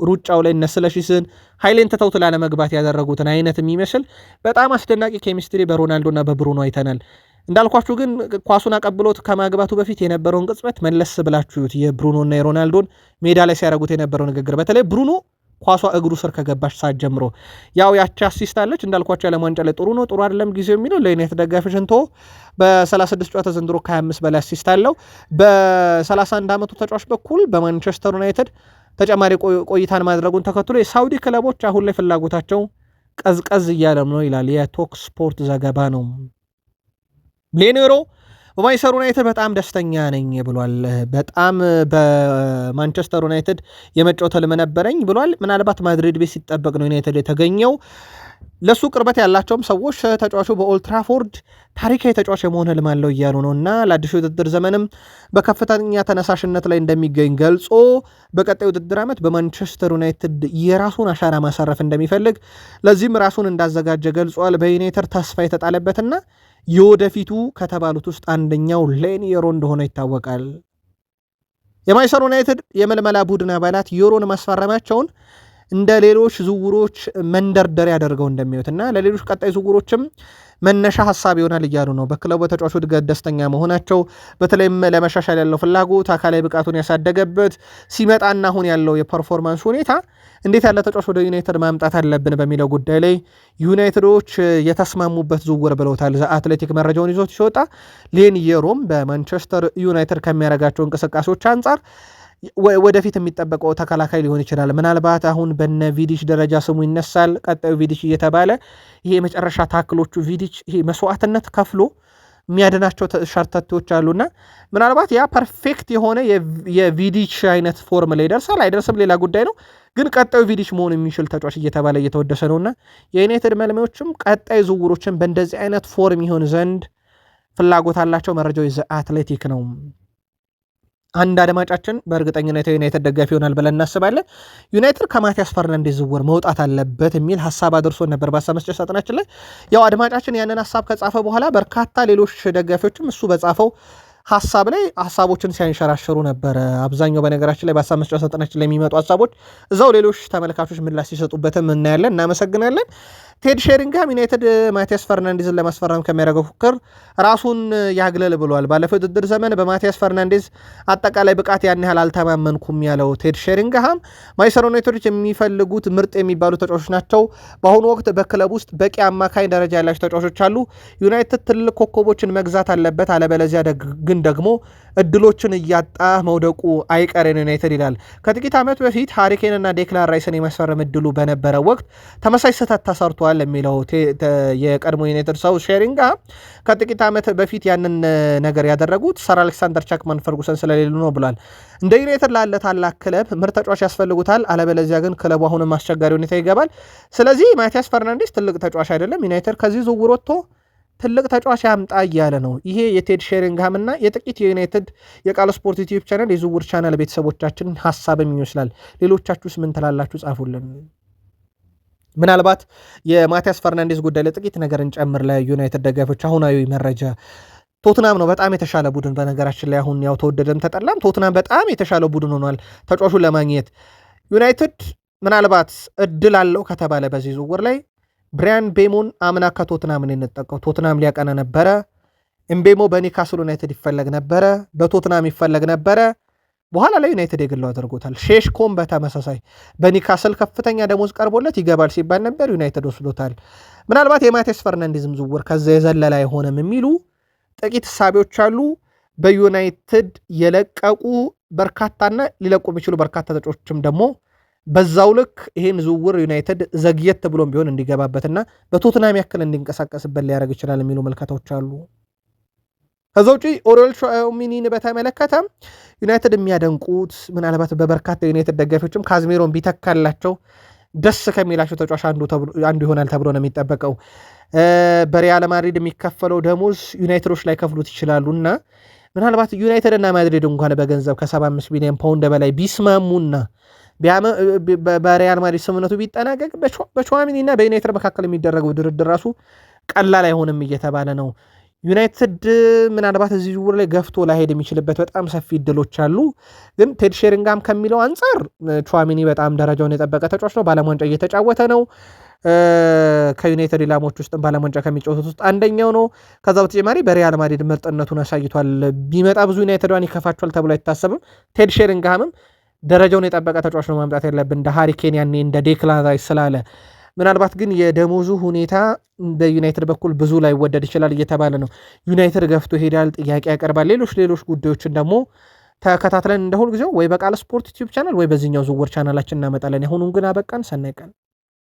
ሩጫው ላይ እነስለሽስን ኃይሌን ትተውት ላለመግባት ያደረጉትን አይነት የሚመስል በጣም አስደናቂ ኬሚስትሪ በሮናልዶና በብሩኖ አይተናል። እንዳልኳችሁ ግን ኳሱን አቀብሎት ከማግባቱ በፊት የነበረውን ቅጽበት መለስ ብላችሁት የብሩኖና የሮናልዶን ሜዳ ላይ ሲያደርጉት የነበረው ንግግር በተለይ ብሩኖ ኳሷ እግሩ ስር ከገባች ሰዓት ጀምሮ ያው ያቺ አሲስት አለች እንዳልኳቸው ዓለም ዋንጫ ላይ ጥሩ ነው ጥሩ አይደለም ጊዜው የሚለው ለዩናይትድ ደጋፊዎች እንቶ በ36 ጨዋታ ዘንድሮ ከ25 በላይ አሲስት አለው። በ31 ዓመቱ ተጫዋች በኩል በማንቸስተር ዩናይትድ ተጨማሪ ቆይታን ማድረጉን ተከትሎ የሳውዲ ክለቦች አሁን ላይ ፍላጎታቸው ቀዝቀዝ እያለም ነው ይላል የቶክ ስፖርት ዘገባ ነው። ሌኔሮ በማንቸስተር ዩናይትድ በጣም ደስተኛ ነኝ ብሏል። በጣም በማንቸስተር ዩናይትድ የመጫወት ህልም ነበረኝ ብሏል። ምናልባት ማድሪድ ቤት ሲጠበቅ ነው ዩናይትድ የተገኘው። ለሱ ቅርበት ያላቸውም ሰዎች ተጫዋቹ በኦልትራፎርድ ታሪካዊ ተጫዋች የመሆን ህልም አለው እያሉ ነው እና ለአዲሱ ውድድር ዘመንም በከፍተኛ ተነሳሽነት ላይ እንደሚገኝ ገልጾ በቀጣይ ውድድር ዓመት በማንቸስተር ዩናይትድ የራሱን አሻራ ማሳረፍ እንደሚፈልግ ለዚህም ራሱን እንዳዘጋጀ ገልጿል። በዩናይትድ ተስፋ የተጣለበትና የወደፊቱ ከተባሉት ውስጥ አንደኛው ሌኒየሮ እንደሆነ ይታወቃል። የማንቸስተር ዩናይትድ የመልመላ ቡድን አባላት ዩሮን ማስፈረማቸውን እንደ ሌሎች ዝውውሮች መንደርደሪያ አድርገው እንደሚዩትና ለሌሎች ቀጣይ ዝውውሮችም መነሻ ሐሳብ ይሆናል እያሉ ነው። በክለቡ ተጫዋቹ እድገት ደስተኛ መሆናቸው በተለይም ለመሻሻል ያለው ፍላጎት አካላዊ ብቃቱን ያሳደገበት ሲመጣና አሁን ያለው የፐርፎርማንስ ሁኔታ እንዴት ያለ ተጫዋች ወደ ዩናይትድ ማምጣት አለብን በሚለው ጉዳይ ላይ ዩናይትዶች የተስማሙበት ዝውውር ብለውታል። አትሌቲክ መረጃውን ይዞት ሲወጣ ሌኒየሮም በማንቸስተር ዩናይትድ ከሚያደርጋቸው እንቅስቃሴዎች አንጻር ወደፊት የሚጠበቀው ተከላካይ ሊሆን ይችላል። ምናልባት አሁን በነ ቪዲች ደረጃ ስሙ ይነሳል። ቀጣዩ ቪዲች እየተባለ ይሄ የመጨረሻ ታክሎቹ ቪዲች ይሄ መስዋዕትነት ከፍሎ የሚያድናቸው ሸርተቶች አሉና ምናልባት ያ ፐርፌክት የሆነ የቪዲች አይነት ፎርም ላይ ይደርሳል አይደርስም ሌላ ጉዳይ ነው። ግን ቀጣዩ ቪዲች መሆን የሚችል ተጫዋች እየተባለ እየተወደሰ ነውና የዩናይትድ መልማዮችም ቀጣይ ዝውውሮችን በእንደዚህ አይነት ፎርም ይሆን ዘንድ ፍላጎት አላቸው። መረጃው አትሌቲክ ነው። አንድ አድማጫችን በእርግጠኝነት ዩናይትድ ደጋፊ ይሆናል ብለን እናስባለን። ዩናይትድ ከማቲያስ ፈርናንዴዝ ዝውውር መውጣት አለበት የሚል ሐሳብ አድርሶ ነበር በሀሳብ መስጫ ሳጥናችን ላይ። ያው አድማጫችን ያንን ሐሳብ ከጻፈ በኋላ በርካታ ሌሎች ደጋፊዎችም እሱ በጻፈው ሐሳብ ላይ ሐሳቦችን ሲያንሸራሸሩ ነበር። አብዛኛው በነገራችን ላይ በሀሳብ መስጫ ሳጥናችን ላይ የሚመጡ ሐሳቦች እዛው ሌሎች ተመልካቾች ምላሽ ሲሰጡበትም እናያለን። እናመሰግናለን። ቴድ ሼሪንግሃም ዩናይትድ ማቲያስ ፈርናንዴዝን ለማስፈረም ከሚያደርገው ፉክክር ራሱን ያግለል ብሏል። ባለፈው ውድድር ዘመን በማቲያስ ፈርናንዴዝ አጠቃላይ ብቃት ያን ያህል አልተማመንኩም ያለው ቴድ ሼሪንግሃም ማንቸስተር ዩናይትዶች የሚፈልጉት ምርጥ የሚባሉ ተጫዋቾች ናቸው። በአሁኑ ወቅት በክለብ ውስጥ በቂ አማካኝ ደረጃ ያላቸው ተጫዋቾች አሉ። ዩናይትድ ትልቅ ኮከቦችን መግዛት አለበት፣ አለበለዚያ ግን ደግሞ እድሎችን እያጣ መውደቁ አይቀሬን ዩናይትድ ይላል። ከጥቂት ዓመት በፊት ሃሪኬንና ዴክላን ራይስን የማስፈረም እድሉ በነበረ ወቅት ተመሳሳይ ስህተት ተሰርቷል የሚለው የቀድሞ ዩናይትድ ሰው ሼሪንግሃም ከጥቂት ዓመት በፊት ያንን ነገር ያደረጉት ሰር አሌክሳንደር ቻክማን ፈርጉሰን ስለሌሉ ነው ብሏል። እንደ ዩናይትድ ላለ ታላቅ ክለብ ምርጥ ተጫዋች ያስፈልጉታል፣ አለበለዚያ ግን ክለቡ አሁንም አስቸጋሪ ሁኔታ ይገባል። ስለዚህ ማቲያስ ፈርናንዴዝ ትልቅ ተጫዋች አይደለም፣ ዩናይትድ ከዚህ ዝውውር ወጥቶ ትልቅ ተጫዋች ያምጣ እያለ ነው። ይሄ የቴድ ሼሪንግሃም እና የጥቂት የዩናይትድ የቃል ስፖርት ዩቲዩብ ቻናል የዝውውር ቻናል ቤተሰቦቻችን ሀሳብም ይመስላል። ሌሎቻችሁስ ምን ትላላችሁ? ጻፉልን። ምናልባት የማቲያስ ፈርናንዴዝ ጉዳይ ላይ ጥቂት ነገር እንጨምር። ለዩናይትድ ደጋፊዎች አሁናዊ መረጃ ቶትናም ነው በጣም የተሻለ ቡድን። በነገራችን ላይ አሁን ያው ተወደደም ተጠላም ቶትናም በጣም የተሻለ ቡድን ሆኗል ተጫዋቹን ለማግኘት። ዩናይትድ ምናልባት እድል አለው ከተባለ በዚህ ዝውውር ላይ ብሪያን ቤሞን አምና ከቶትናምን የነጠቀው ቶትናም ሊያቀና ነበረ። ኤምቤሞ በኒካስል ዩናይትድ ይፈለግ ነበረ፣ በቶትናም ይፈለግ ነበረ። በኋላ ላይ ዩናይትድ የግለው አድርጎታል። ሼሽኮም በተመሳሳይ በኒካስል ከፍተኛ ደሞዝ ቀርቦለት ይገባል ሲባል ነበር፣ ዩናይትድ ወስዶታል። ምናልባት የማቲያስ ፈርናንዴዝም ዝውውር ከዛ የዘለለ አይሆንም የሚሉ ጥቂት ሳቢዎች አሉ። በዩናይትድ የለቀቁ በርካታና ሊለቁ የሚችሉ በርካታ ተጫዋቾችም ደግሞ በዛው ልክ ይሄን ዝውውር ዩናይትድ ዘግየት ብሎም ቢሆን እንዲገባበትና በቶትናም ያክል እንዲንቀሳቀስበት ሊያደርግ ይችላል የሚሉ መልከታዎች አሉ። ከዛ ውጪ ኦሪዮል ቹዋሚኒን በተመለከተ ዩናይትድ የሚያደንቁት ምናልባት በበርካታ ዩናይትድ ደጋፊዎችም ካዝሜሮን ቢተካላቸው ደስ ከሚላቸው ተጫዋች አንዱ ይሆናል ተብሎ ነው የሚጠበቀው። በሪያል ማድሪድ የሚከፈለው ደሞዝ ዩናይትዶች ላይ ከፍሉት ይችላሉ እና ምናልባት ዩናይትድ እና ማድሪድ እንኳን በገንዘብ ከ75 ሚሊዮን ፓውንድ በላይ ቢስማሙና በሪያል ማድሪድ ስምምነቱ ቢጠናቀቅ በቹዋሚኒ እና በዩናይትድ መካከል የሚደረገው ድርድር ራሱ ቀላል አይሆንም እየተባለ ነው። ዩናይትድ ምናልባት እዚህ ዙር ላይ ገፍቶ ላሄድ የሚችልበት በጣም ሰፊ እድሎች አሉ። ግን ቴድ ሼሪንጋም ከሚለው አንጻር ቹዋሚኒ በጣም ደረጃውን የጠበቀ ተጫዋች ነው። በዓለም ዋንጫ እየተጫወተ ነው። ከዩናይትድ ኢላሞች ውስጥ በዓለም ዋንጫ ከሚጫወቱት ውስጥ አንደኛው ነው። ከዛ በተጨማሪ በሪያል ማድሪድ ምርጥነቱን አሳይቷል። ቢመጣ ብዙ ዩናይትዷን ይከፋቸዋል ተብሎ አይታሰብም። ቴድ ሼሪንጋምም ደረጃውን የጠበቀ ተጫዋች ነው ማምጣት ያለብን እንደ ሃሪኬን ያኔ እንደ ዴክላን ራይስ ስላለ። ምናልባት ግን የደሞዙ ሁኔታ በዩናይትድ በኩል ብዙ ላይ ወደድ ይችላል እየተባለ ነው። ዩናይትድ ገፍቶ ሄዳል፣ ጥያቄ ያቀርባል። ሌሎች ጉዳዮችን ደግሞ ተከታትለን እንደ ሁል ጊዜው ወይ በቃል ስፖርት ዩቲዩብ ቻናል ወይ በዚህኛው ዝውውር ቻናላችን እናመጣለን። የሆኑን ግን አበቃን። ሰናይ ቀን